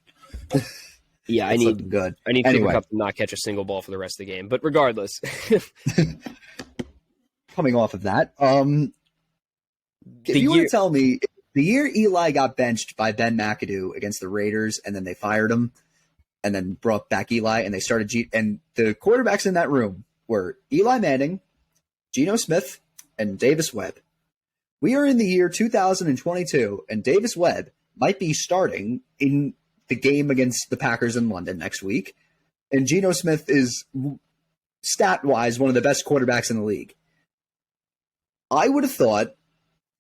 Yeah, I need Cooper Kupp to not catch a single ball for the rest of the game. But regardless, coming off of that, if you want to tell me the year Eli got benched by Ben McAdoo against the Raiders, and then they fired him, and then brought back Eli, and they started and the quarterbacks in that room were Eli Manning, Geno Smith, and Davis Webb. We are in the year 2022, and Davis Webb might be starting in the game against the Packers in London next week. And Geno Smith is, stat-wise, one of the best quarterbacks in the league. I would have thought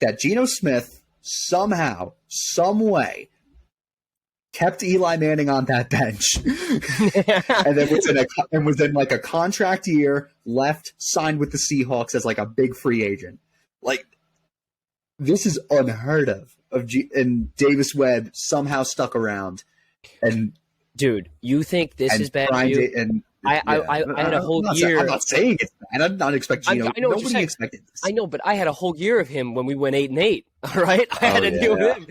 that Geno Smith somehow, some way, kept Eli Manning on that bench. And then was in like a contract year, left, signed with the Seahawks as like a big free agent. Like, this is unheard of. And Davis Webb somehow stuck around. And dude, you think this is bad for you? I had a whole year. I'm not saying it's bad. I'm not expecting Geno. Nobody expected this. I know, but I had a whole year of him when we went 8-8. All right, I had a new him.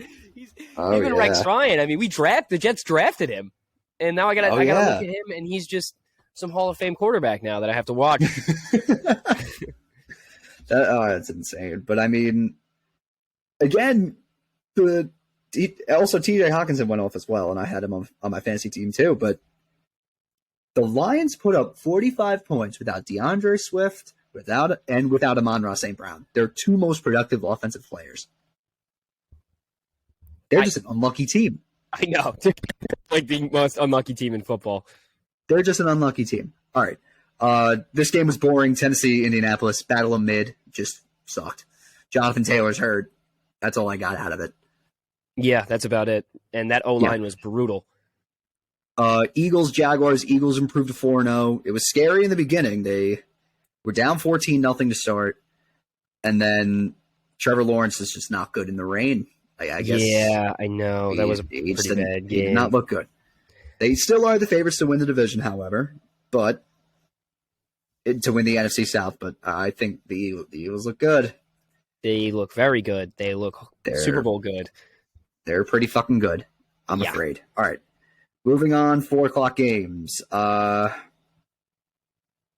Even Rex Ryan. I mean, the Jets drafted him, and now I gotta look at him, and he's just some Hall of Fame quarterback now that I have to watch. That's insane. But I mean, again, also TJ Hawkinson went off as well, and I had him on my fantasy team too. But the Lions put up 45 points without DeAndre Swift, without Amon-Ra St. Brown. Their two most productive offensive players. They're just an unlucky team. I know. Like the most unlucky team in football. They're just an unlucky team. All right. This game was boring. Tennessee, Indianapolis, battle of mid. Just sucked. Jonathan Taylor's hurt. That's all I got out of it. Yeah, that's about it. And that O-line was brutal. Eagles, Jaguars. Eagles improved to 4-0. It was scary in the beginning. They were down 14-0 to start. And then Trevor Lawrence is just not good in the rain. I guess. Yeah, I know. That was a pretty bad game. He did not look good. They still are the favorites to win the division, however, to win the NFC South. But I think the Eagles look good. They look very good. They look Super Bowl good. They're pretty fucking good, I'm afraid. All right. Moving on, 4 o'clock games.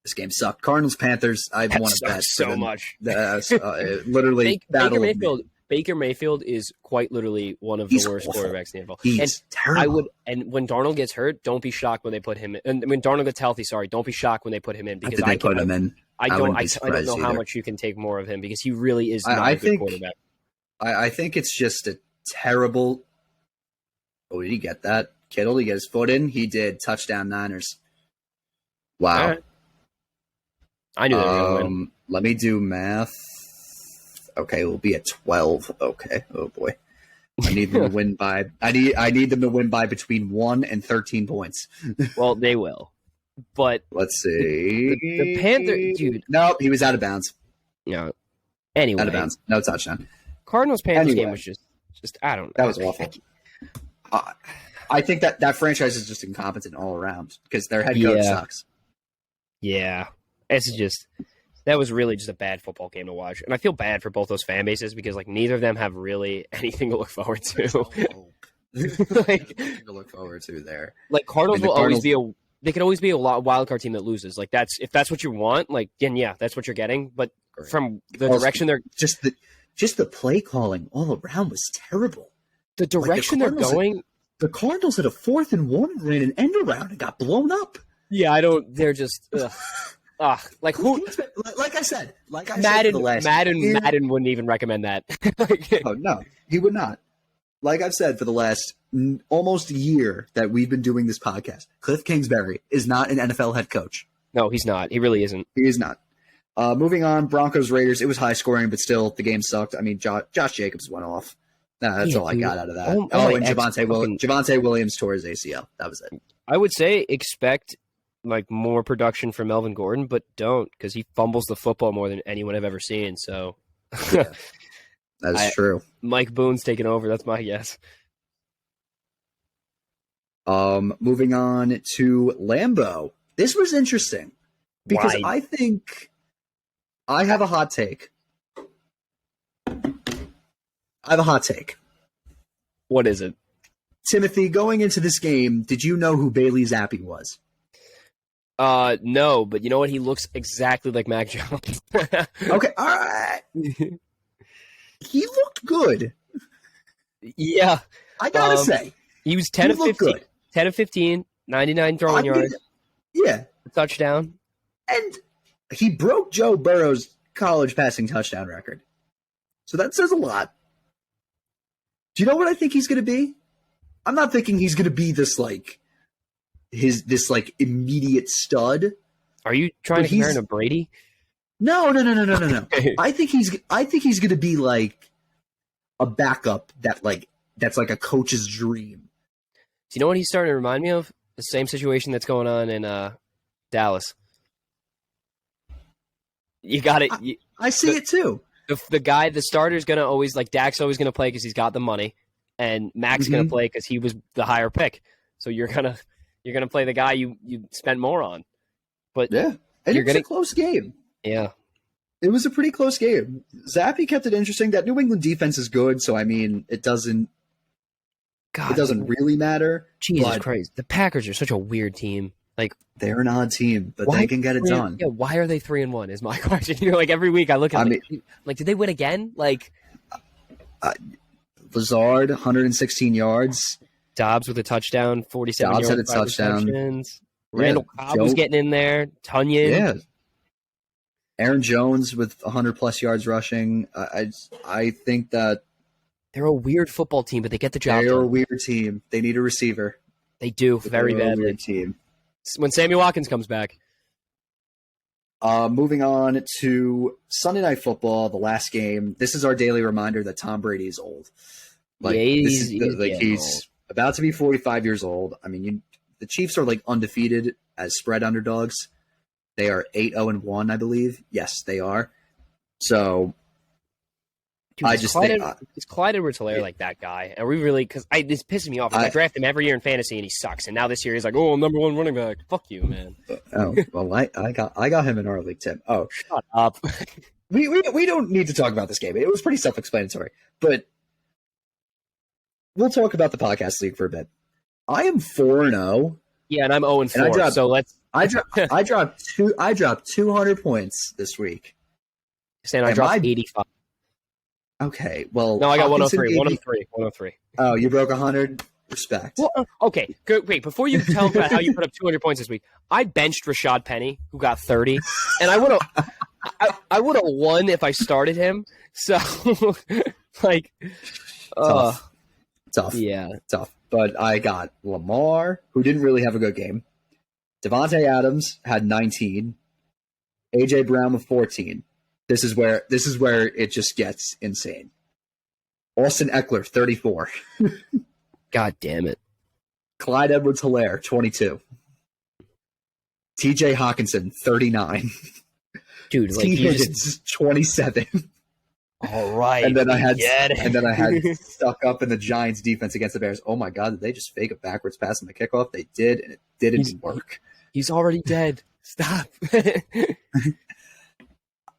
This game sucked. Cardinals, Panthers. I want to bet so much. Literally, Baker Mayfield. Baker Mayfield is quite literally one of He's the worst awful. quarterbacks in the NFL. He's terrible. And when Darnold gets hurt, don't be shocked when they put him in. And when Darnold gets healthy, don't be shocked when they put him in because I put him in. I don't know how either. much you can take more of him because he really is not I a good think, quarterback. I think it's just a terrible. Oh, did he get that? Kittle, did he get his foot in? He did. Touchdown Niners. Wow. All right. I knew they were going to win. Let me do math. Okay, we'll be at 12. Okay. Oh boy. I need them to win by. I need them to win by between 1 and 13 points. Well, they will. But let's see. The Panther, dude. Nope, he was out of bounds. Yeah. Anyway, out of bounds. No touchdown. Cardinals Panthers game was just I don't know. That was awful. I think that franchise is just incompetent all around because their head coach sucks. Yeah, that was really just a bad football game to watch, and I feel bad for both those fan bases because like neither of them have really anything to look forward to. Like to look forward to there. Like Cardinals will always be they could always be a wild card team that loses. Like if that's what you want, like then yeah, that's what you're getting. But from the direction they're just the play calling all around was terrible. The direction they're going. The Cardinals had a 4th and 1 ran an end around and got blown up. Yeah, I don't. They're just. Like who? Like I said, Madden wouldn't even recommend that. Oh no, he would not. Like I've said for the last almost year that we've been doing this podcast, Cliff Kingsbury is not an NFL head coach. No, he's not. He really isn't. He is not. Moving on, Broncos Raiders. It was high scoring, but still the game sucked. I mean, Josh Jacobs went off. That's all I got out of that. And Javonte Williams tore his ACL. That was it. I would say expect like more production from Melvin Gordon, but don't because he fumbles the football more than anyone I've ever seen. So yeah, that's true. Mike Boone's taking over. That's my guess. Moving on to Lambeau. This was interesting because I think I have a hot take. What is it? Timothy, going into this game, did you know who Bailey Zappi was? No, but you know what? He looks exactly like Mac Jones. Okay, all right. He looked good. Yeah. I gotta say. He was 10 of 15. 10 of 15, 99 throwing yards. Yeah. A touchdown. And he broke Joe Burrow's college passing touchdown record. So that says a lot. Do you know what I think he's going to be? I'm not thinking he's going to be this immediate stud. Are you trying to compare him to Brady? No. I think he's going to be like a backup that's like a coach's dream. Do you know what he's starting to remind me of? The same situation that's going on in Dallas. You got it. I see it too. The starter's going to always, like Dak's always going to play because he's got the money, and Mac's going to play because he was the higher pick. So you're gonna play the guy you spent more on. But yeah, and it was a close game. Yeah. It was a pretty close game. Zappi kept it interesting. That New England defense is good, so I mean, it doesn't really matter. Jesus Christ. The Packers are such a weird team. Like they're an odd team, but they can get it done. Yeah, why are they 3-1 is my question. You know, like every week I look at them, like, did they win again? Like Lazard, 116 yards. Dobbs with a touchdown, 47 yards. Dobbs had a touchdown. Randall Cobb was getting in there. Tunyon. Yeah. Aaron Jones with 100-plus yards rushing. I think that they're a weird football team, but they get the job done. They're a weird team. They need a receiver. They do, very badly. A weird team. When Sammy Watkins comes back. Moving on to Sunday Night Football, the last game. This is our daily reminder that Tom Brady is old. He's about to be 45 years old. I mean, the Chiefs are like undefeated as spread underdogs. They are 8-0-1, I believe. Yes, they are. So Dude, is Clyde Edwards-Helaire like that guy? Are we really? Because this pisses me off. I draft him every year in fantasy and he sucks. And now this year he's like, oh, I'm number one running back. Fuck you, man. Oh well, I got him in our league, Tim. Oh, shut up. we don't need to talk about this game. It was pretty self-explanatory. But we'll talk about the podcast league for a bit. I am 4-0. Yeah, and I'm 0-4. So let's. I dropped 200 points this week. Saying I dropped 85. Okay, well, No, I got Hawkinson 103. gave you- 103. 103. Oh, you broke 100. Respect. Well, okay. Wait, before you tell me about how you put up 200 points this week, I benched Rashad Penny, who got 30, and I would have won if I started him. So, like, Tough. yeah. Tough. But I got Lamar, who didn't really have a good game. Devontae Adams had 19. AJ Brown with 14. This is where it just gets insane. Austin Eckler, 34. God damn it. Clyde Edwards-Helaire, 22. TJ Hawkinson, 39. Dude, like, T. you Higgins, just... 27. All right. And then I had stuck up in the Giants defense against the Bears. Oh my God, did they just fake a backwards pass on the kickoff? They did, and it didn't work. He's already dead. Stop.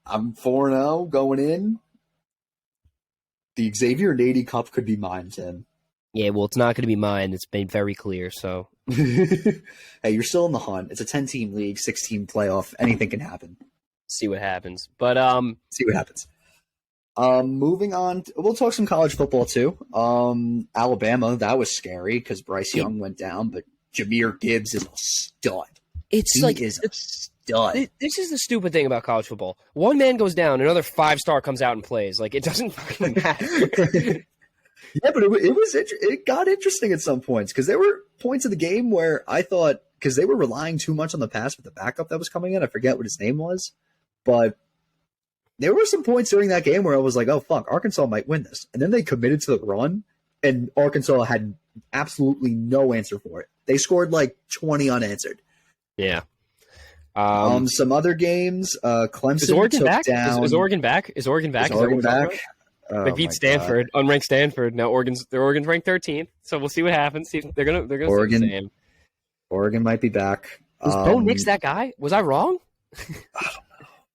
I'm 4-0 going in. The Xavier Nady Cup could be mine, Tim. Yeah, well, it's not going to be mine. It's made very clear, so. Hey, you're still in the hunt. It's a 10-team league, 6-team playoff. Anything can happen. See what happens. But, See what happens. Moving on, we'll talk some college football too. Alabama, that was scary because Bryce Young went down, but Jahmyr Gibbs is a stud. He is a stud. This is the stupid thing about college football. One man goes down, another 5-star comes out and plays. Like, it doesn't fucking matter. Yeah, but it got interesting at some points because there were points of the game where I thought, because they were relying too much on the pass with the backup that was coming in. I forget what his name was, but there were some points during that game where I was like, oh, fuck, Arkansas might win this. And then they committed to the run, and Arkansas had absolutely no answer for it. They scored like 20 unanswered. Yeah. Some other games, Clemson Is Oregon took back? down. Is Oregon back? Is Oregon back? Is Oregon back? They beat Stanford, unranked Stanford. Now Oregon's ranked 13th, so we'll see what happens. See, they're gonna Oregon, say the same. Oregon might be back. Was Bo Nix that guy? Was I wrong?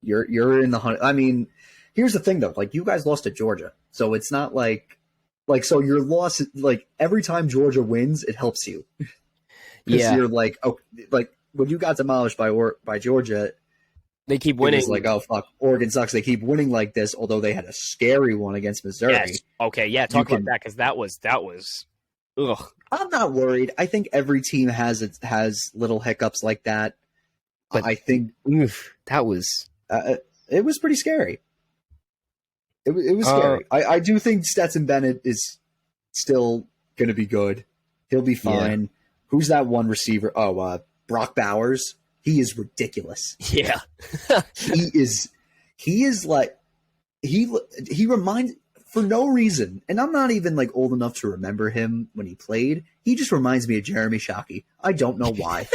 You're in the hunt. I mean, here's the thing though. Like, you guys lost to Georgia, so it's not like so your loss. Like, every time Georgia wins, it helps you. Yeah, you're like, oh, like when you got demolished by Georgia. They keep winning. It was like, oh, fuck, Oregon sucks. They keep winning like this, although they had a scary one against Missouri. Yes. Okay, yeah, talk about that, because that was ugh. I'm not worried. I think every team has little hiccups like that. But I think that was it was pretty scary. It was scary. I do think Stetson Bennett is still going to be good. He'll be fine. Yeah. Who's that one receiver? Oh, Brock Bowers. He is ridiculous. Yeah. he is like he reminds, for no reason, and I'm not even like old enough to remember him when he played. He just reminds me of Jeremy Shockey. I don't know why.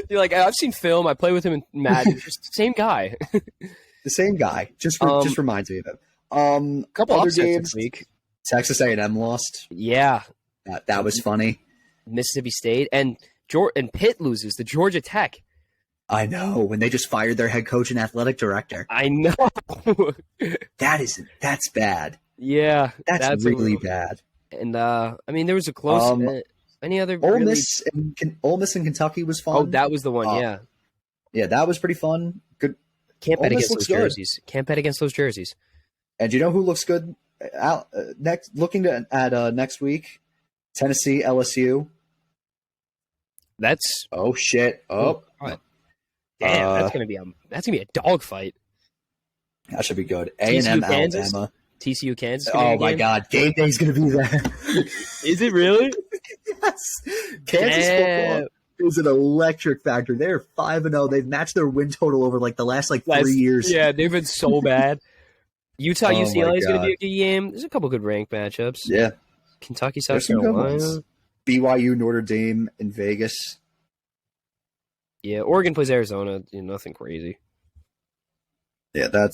You're like, I've seen film. I play with him in Madden. Just the same guy. The same guy. Just reminds me of him. A couple other upsets games. this week. Texas A&M lost. Yeah. That was funny. Mississippi State and Pitt loses to Georgia Tech. I know, when they just fired their head coach and athletic director. I know. That's bad. Yeah. That's really bad. And I mean, there was a close any other Ole Miss and Kentucky was fun. Oh, that was the one, yeah. Yeah, that was pretty fun. Good. Can't bet against those jerseys. Can't bet against those jerseys. And you know who looks good looking at next week? Tennessee, LSU. That's oh shit. Oh. Damn, that's gonna be a dogfight. That should be good. A&M, Alabama. TCU, Kansas. Oh my God, game day's gonna be there. Is it really? Yes. Kansas football is an electric factor. They're 5-0. They've matched their win total over like the last 3 years. Yeah, they've been so bad. Utah, UCLA is going to be a good game. There's a couple good ranked matchups. Yeah. Kentucky, South Carolina. BYU, Notre Dame in Vegas. Yeah, Oregon plays Arizona. Nothing crazy. Yeah, that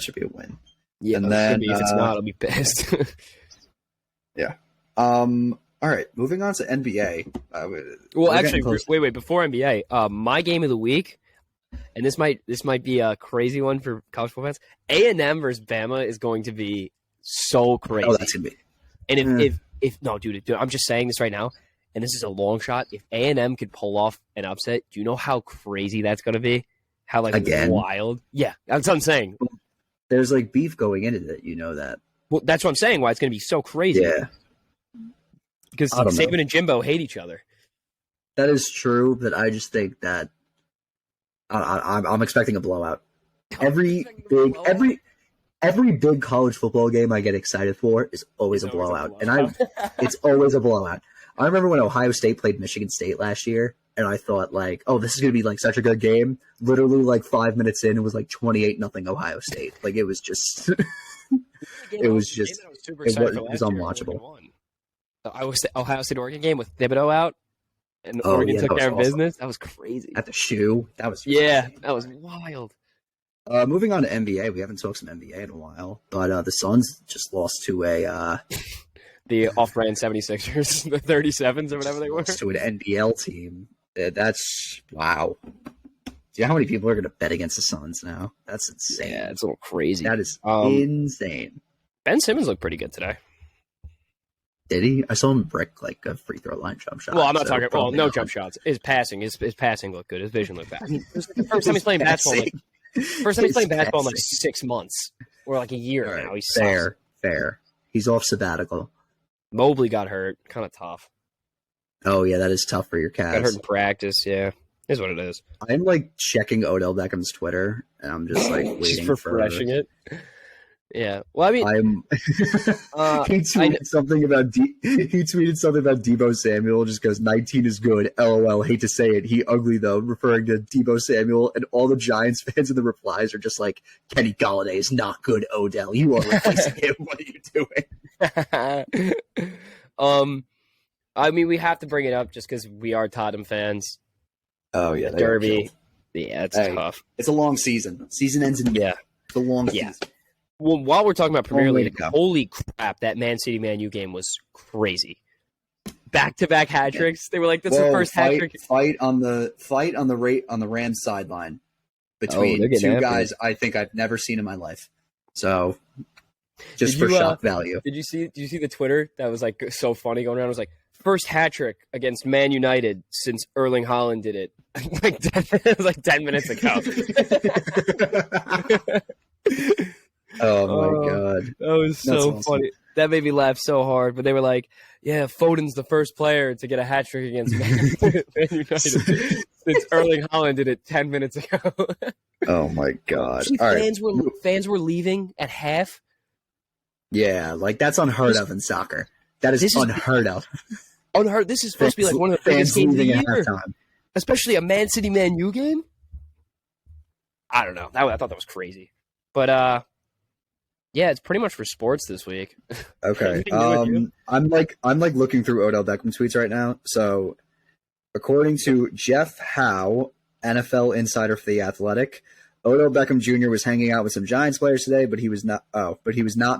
should be a win. Yeah, and then if it's not, I'll be pissed. Yeah. All right, moving on to NBA. Well, actually, wait. Before NBA, my game of the week, and this might be a crazy one for college football fans. A&M versus Bama is going to be so crazy. Oh, that's gonna be. And if no, dude, I'm just saying this right now, and this is a long shot. If A&M could pull off an upset, do you know how crazy that's going to be? How Again? wild? Yeah, that's what I'm saying. there's like beef going into it. You know that. Well, that's what I'm saying. Why it's going to be so crazy. Yeah. Because I don't know. Saban and Jimbo hate each other. That is true, but I just think that I'm expecting a blowout. Every big college football game I get excited for is always a blowout, and it's always a blowout. I remember when Ohio State played Michigan State last year, and I thought like, oh, this is gonna be like such a good game. Literally, like 5 minutes in, it was like 28-0 Ohio State. Like it was just, it was unwatchable. Ohio State Oregon game with Thibodeau out, and Oregon took care of business. That was crazy. At the shoe, that was that was wild. Moving on to NBA, we haven't talked some NBA in a while, but the Suns just lost to the off-brand 76ers, the 37s or whatever they were. Lost to an NBL team. That's wow. Do you know how many people are going to bet against the Suns now? That's insane. Yeah, it's a little crazy. That is insane. Ben Simmons looked pretty good today. Did he? I saw him brick like a free throw line jump shot. Well, I'm not talking. Well, no jump shots. His passing looked good. His vision looked bad. The first time he's playing basketball. First time he's playing basketball in like 6 months or like a year now. He's fair. He's off sabbatical. Mobley got hurt. Kind of tough. Oh yeah, that is tough for your Cavs. Got hurt in practice. Yeah, is what it is. I'm like checking Odell Beckham's Twitter, and I'm just like waiting just refreshing it. Yeah. Well, I mean, he tweeted something about Debo Samuel. Just goes, 19 is good. LOL. Hate to say it. He ugly though, referring to Debo Samuel, and all the Giants fans in the replies are just like, Kenny Golladay is not good. Odell, you are replacing him. What are you doing? I mean, we have to bring it up just because we are Tottenham fans. Oh yeah, Derby. Yeah, it's tough. It's a long season. Season ends in It's a long season. Well, while we're talking about Premier League, holy crap, that Man City Man U game was crazy. Back-to-back hat tricks. They were like, "That's the first hat trick." Fight on the Rams sideline between two guys I think I've never seen in my life. So, just for shock value. Did you see the Twitter that was like so funny going around? It was like, first hat trick against Man United since Erling Haaland did it. It was like 10 minutes ago. Oh my god, that was so funny. That made me laugh so hard. But they were like, "Yeah, Foden's the first player to get a hat trick against Man United since Erling Haaland did it 10 minutes ago." Oh my god! Fans were leaving at half. Yeah, like that's unheard of in soccer. That is unheard of. Unheard. This is supposed to be like one of the biggest games of the year, especially a Man City Man U game. I don't know. I thought that was crazy, but yeah, it's pretty much for sports this week. Okay. I'm looking through Odell Beckham tweets right now. So, according to Jeff Howe, NFL insider for The Athletic, Odell Beckham Jr. was hanging out with some Giants players today, but he was not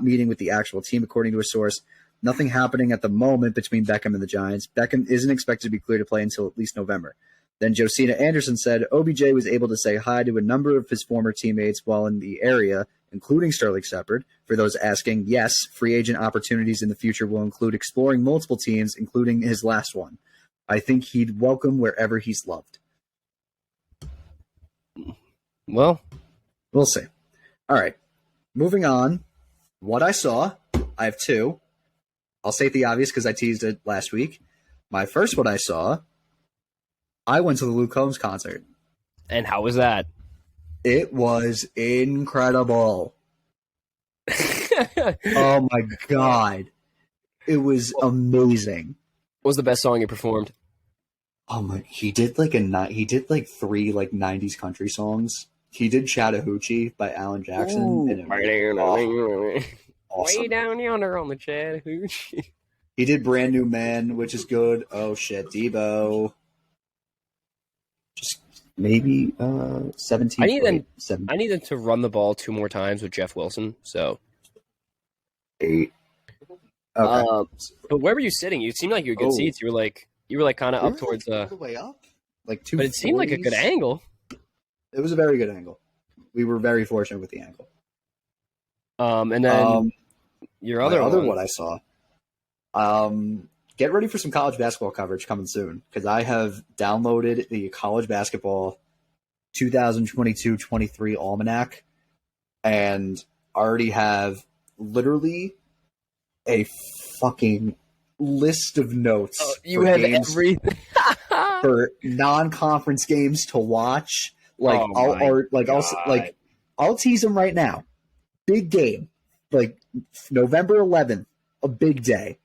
meeting with the actual team, according to a source. Nothing happening at the moment between Beckham and the Giants. Beckham isn't expected to be clear to play until at least November. Then Josina Anderson said OBJ was able to say hi to a number of his former teammates while in the area, including Sterling Shepard. For those asking, yes, free agent opportunities in the future will include exploring multiple teams, including his last one. I think he'd welcome wherever he's loved. Well, we'll see. All right. Moving on. What I saw, I have two. I'll state the obvious because I teased it last week. My first one I saw, I went to the Luke Combs concert. And how was that? It was incredible. Oh my god. It was amazing. What was the best song you performed? Oh my, he did like 3 like 90s country songs. He did Chattahoochee by Alan Jackson. Ooh, awesome. Way down yonder on the Chattahoochee. He did Brand New Man, which is good. Oh shit, Debo. Just maybe 17. I need them to run the ball 2 more times with Jeff Wilson. So 8. Okay. But where were you sitting? You seemed like you were good seats. You were like kind of up towards all the way up, like 2. But it seemed like a good angle. It was a very good angle. We were very fortunate with the angle. And then your other what I saw. Get ready for some college basketball coverage coming soon because I have downloaded the college basketball 2022-23 almanac, and already have literally a fucking list of notes You for have games everything. for non-conference games to watch. Like Oh my God. I'll tease them right now. Big game, like November 11th, a big day.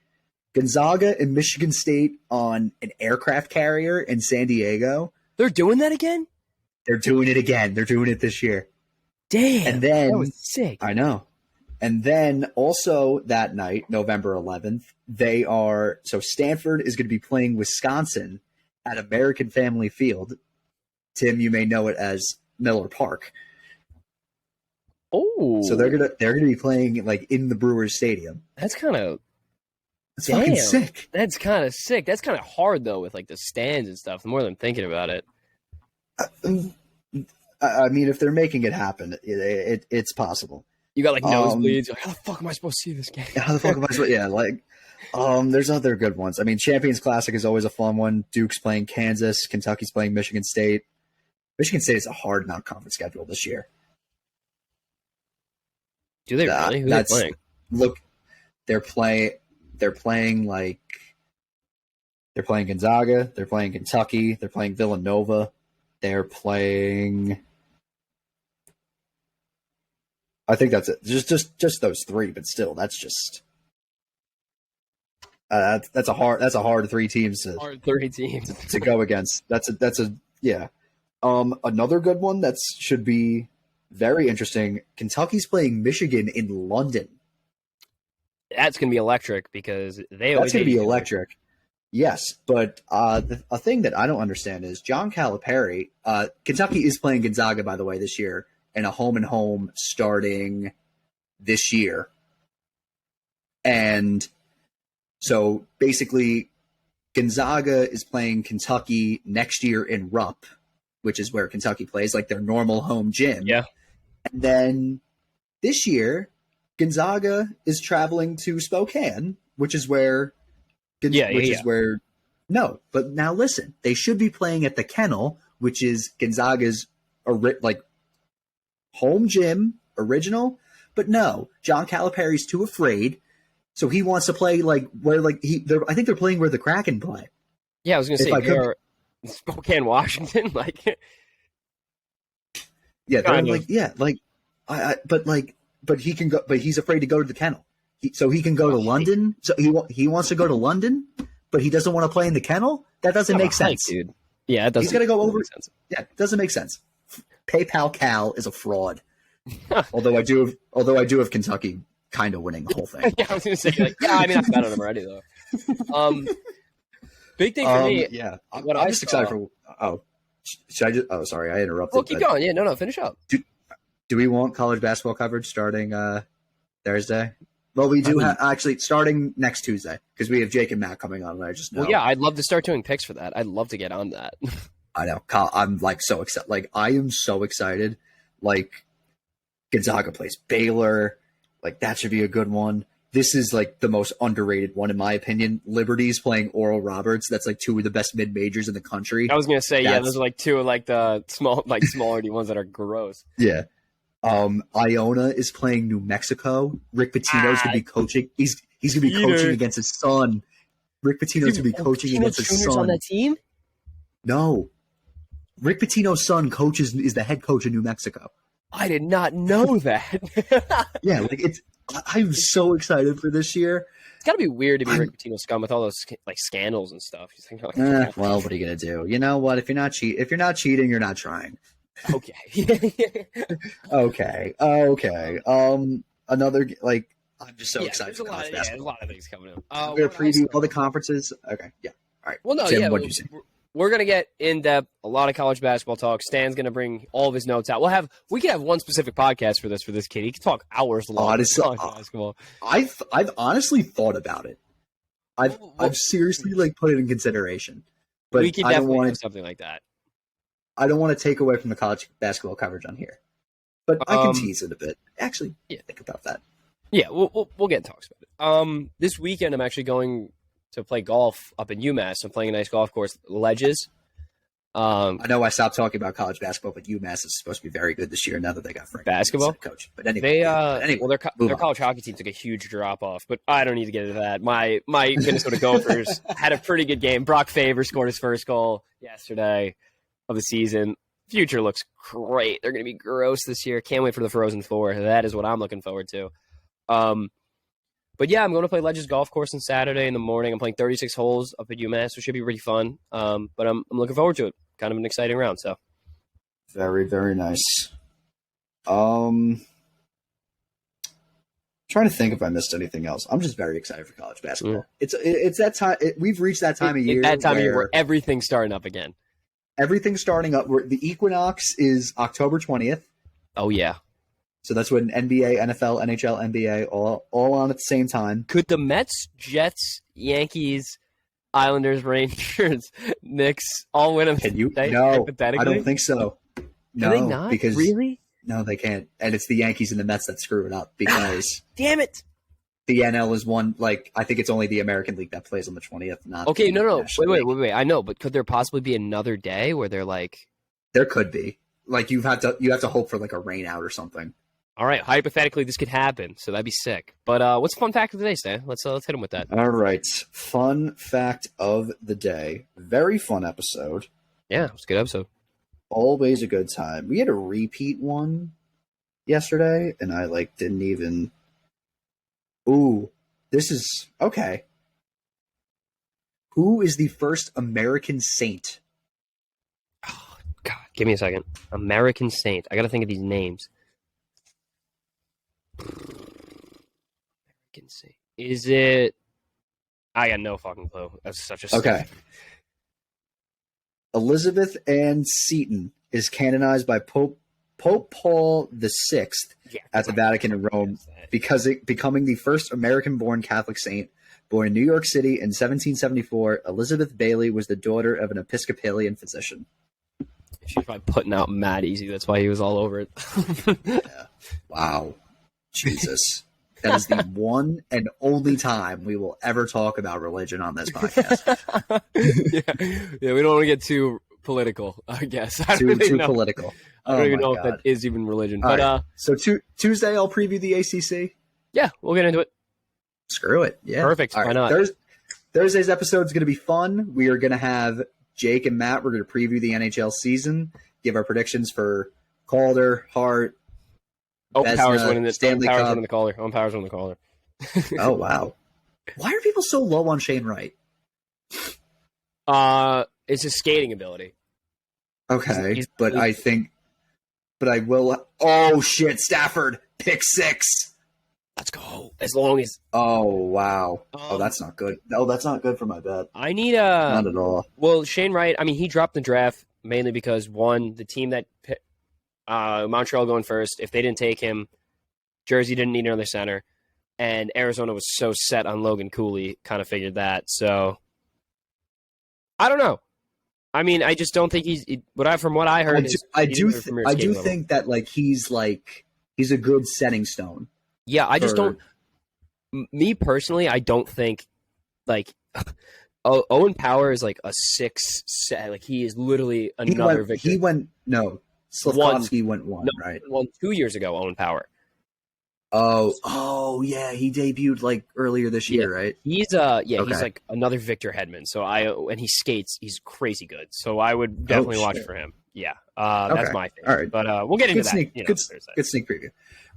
Gonzaga and Michigan State on an aircraft carrier in San Diego. They're doing that again? They're doing it again. They're doing it this year. Damn. And then that was sick. I know. And then also that night, November 11th, Stanford is going to be playing Wisconsin at American Family Field. Tim, you may know it as Miller Park. Oh. So they're gonna be playing like in the Brewers Stadium. That's kind of It's fucking sick. That's kind of sick. That's kind of hard though with like the stands and stuff. The more than thinking about it. I mean, if they're making it happen, it's possible. You got like nosebleeds. You're like, how the fuck am I supposed to see this game? How the fuck am I supposed? Yeah, like, there's other good ones. I mean, Champions Classic is always a fun one. Duke's playing Kansas. Kentucky's playing Michigan State. Michigan State is a hard non-conference schedule this year. Do they really? Who are they playing? Look, they're playing Gonzaga. They're playing Kentucky. They're playing Villanova. They're playing. I think that's it. Just those three, but still, that's just that's a hard three teams to go against. Yeah. Another good one that should be very interesting. Kentucky's playing Michigan in London. That's going to be electric because that's going to be electric. Yes, but a thing that I don't understand is John Calipari. Kentucky is playing Gonzaga, by the way, this year, in a home and home starting this year. And so basically, Gonzaga is playing Kentucky next year in Rupp, which is where Kentucky plays, like their normal home gym. Yeah. And then this year, Gonzaga is traveling to Spokane, which is where. No, but now listen, they should be playing at the Kennel, which is Gonzaga's home gym original. But no, John Calipari's too afraid, so he wants to play I think they're playing where the Kraken play. Yeah, I was going to say Spokane, Washington, Yeah, but he can go, but he's afraid to go to the Kennel. So he can go to London. So he wants to go to London, but he doesn't want to play in the Kennel. That doesn't make sense, dude. Yeah, it doesn't. He's got to go over. Yeah, it doesn't make sense. PayPal Cal is a fraud. although I do have Kentucky kind of winning the whole thing. Yeah, I was going to say, I mean, I've bet on them already though. Big thing for me. Yeah, I'm just excited for. Oh, should I just? Oh, sorry, I interrupted. Well, keep going. Yeah, no, finish up. Do we want college basketball coverage starting Thursday? Well, we do actually starting next Tuesday because we have Jake and Matt coming on. And I just know. Well, yeah, I'd love to start doing picks for that. I'd love to get on that. I know. I'm so excited. I am so excited. Gonzaga plays Baylor. That should be a good one. This is the most underrated one in my opinion. Liberty's playing Oral Roberts. That's two of the best mid majors in the country. I was gonna say, those are two of the small, smaller ones that are gross. Yeah. Iona is playing New Mexico. Rick Pitino's going to be coaching. He's going to be coaching against his son. Rick Pitino's going to be coaching against his son. On that team? No. Rick Pitino's son is the head coach of New Mexico. I did not know that. Yeah, I'm so excited for this year. It's got to be weird to be Rick Pitino's scum with all those scandals and stuff. Well, what are you going to do? You know what? If you're not cheating, you're not trying. Okay. Okay. Another I'm just so excited. There's a lot of things coming up. We're gonna preview all the conferences. Okay. Yeah. All right. Well, no. Tim, yeah. What did you say? We're gonna get in depth. A lot of college basketball talk. Stan's gonna bring all of his notes out. We can have one specific podcast for this kid. He can talk hours long. Honestly, basketball. I've honestly thought about it. I've seriously put it in consideration. But we can definitely do something like that. I don't want to take away from the college basketball coverage on here, but I can tease it a bit. Actually, think about that. Yeah, we'll get talks about it. This weekend I'm actually going to play golf up in UMass. I'm playing a nice golf course, Ledges. I know I stopped talking about college basketball, but UMass is supposed to be very good this year now that they got Frank Basketball as head coach. But anyway, their college hockey team took a huge drop off, but I don't need to get into that. My Minnesota Gophers had a pretty good game. Brock Favors scored his first goal yesterday of the season. Future looks great. They're going to be gross this year. Can't wait for the Frozen Four. That is what I'm looking forward to. But yeah, I'm going to play Ledges Golf Course on Saturday in the morning. I'm playing 36 holes up at UMass, which should be pretty fun. But I'm looking forward to it. Kind of an exciting round. So very, very nice. Trying to think if I missed anything else. I'm just very excited for college basketball. It's that time. We've reached that time of year. That time of year where everything's starting up again. Everything's starting up. The equinox is October 20th. Oh yeah. So that's when NBA, NFL, NHL, NBA all on at the same time. Could the Mets, Jets, Yankees, Islanders, Rangers, Knicks all win them? No, I don't think so. No, Can they not? Because really? No, they can't. And it's the Yankees and the Mets that screw it up because damn it. The NL is one, like, I think it's only the American League that plays on the 20th. Not okay, the no. National League. Wait. I know, but could there possibly be another day where they're like? There could be. Like, you have to hope for like a rain out or something. All right, hypothetically, this could happen, so that'd be sick. But what's the fun fact of the day, Stan? Let's hit him with that. All right, fun fact of the day. Very fun episode. Yeah, it was a good episode. Always a good time. We had a repeat one yesterday, and I didn't even. Ooh, this is okay. Who is the first American saint? Oh, God, give me a second. American saint. I got to think of these names. American saint. Is it? I got no fucking clue. That's such a okay. Elizabeth Ann Seton is canonized by Pope Paul VI at the Vatican in Rome becoming the first American-born Catholic saint. Born in New York City in 1774, Elizabeth Bailey was the daughter of an Episcopalian physician. She's probably putting out mad easy. That's why he was all over it. Yeah. Wow. Jesus. That is the one and only time we will ever talk about religion on this podcast. yeah, we don't want to get too political, I guess. Too political. I don't even know if that is even religion. All but right. So Tuesday, I'll preview the ACC. Yeah, we'll get into it. Screw it. Yeah. Perfect. Why not? Thursday's episode is going to be fun. We are going to have Jake and Matt. We're going to preview the NHL season, give our predictions for Calder, Hart, Owen Power's winning the Stanley Cup. Winning the Calder. Owen Power's winning the Calder. Oh, wow. Why are people so low on Shane Wright? It's his skating ability. Okay, but I will. Oh shit! Stafford pick 6. Let's go. As long as. Oh wow. Oh, that's not good. Oh, that's not good for my bet. I need not at all. Well, Shane Wright. I mean, he dropped the draft mainly because the team that Montreal going first. If they didn't take him, Jersey didn't need another center, and Arizona was so set on Logan Cooley. Kind of figured that. So I don't know. I mean, I just don't think from what I heard, I do think that he's a good setting stone. Yeah, I just don't. Me personally, I don't think Owen Power is like a 6. He is literally another victor. Slavkovsky went 1, right? Won 2 years ago. Owen Power. Oh yeah, he debuted earlier this year, right? He's he's like another Victor Hedman. So and he skates, he's crazy good. So I would definitely watch for him. Yeah, that's my thing. All right, but we'll get into that. Good sneak preview.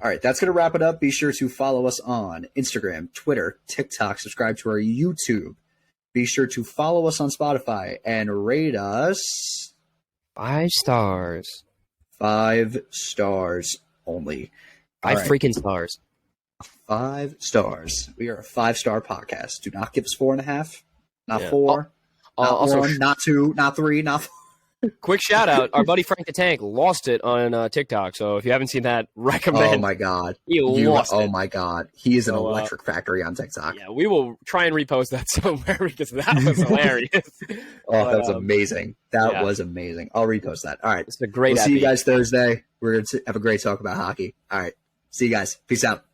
All right, that's gonna wrap it up. Be sure to follow us on Instagram, Twitter, TikTok. Subscribe to our YouTube. Be sure to follow us on Spotify and rate us 5 stars. 5 stars only. 5 freaking stars. 5 stars. We are a 5-star podcast. Do not give us 4.5. Not 4. Not 1. Not 2. Not 3. Not 4. Quick shout out. Our buddy Frank the Tank lost it on TikTok. So if you haven't seen that, recommend. Oh my God. He lost it. Oh my God. He is an electric factory on TikTok. Yeah, we will try and repost that somewhere because that was hilarious. That was amazing. That was amazing. I'll repost that. All right. It's a great We'll see you guys Thursday. We're going to have a great talk about hockey. All right. See you guys. Peace out.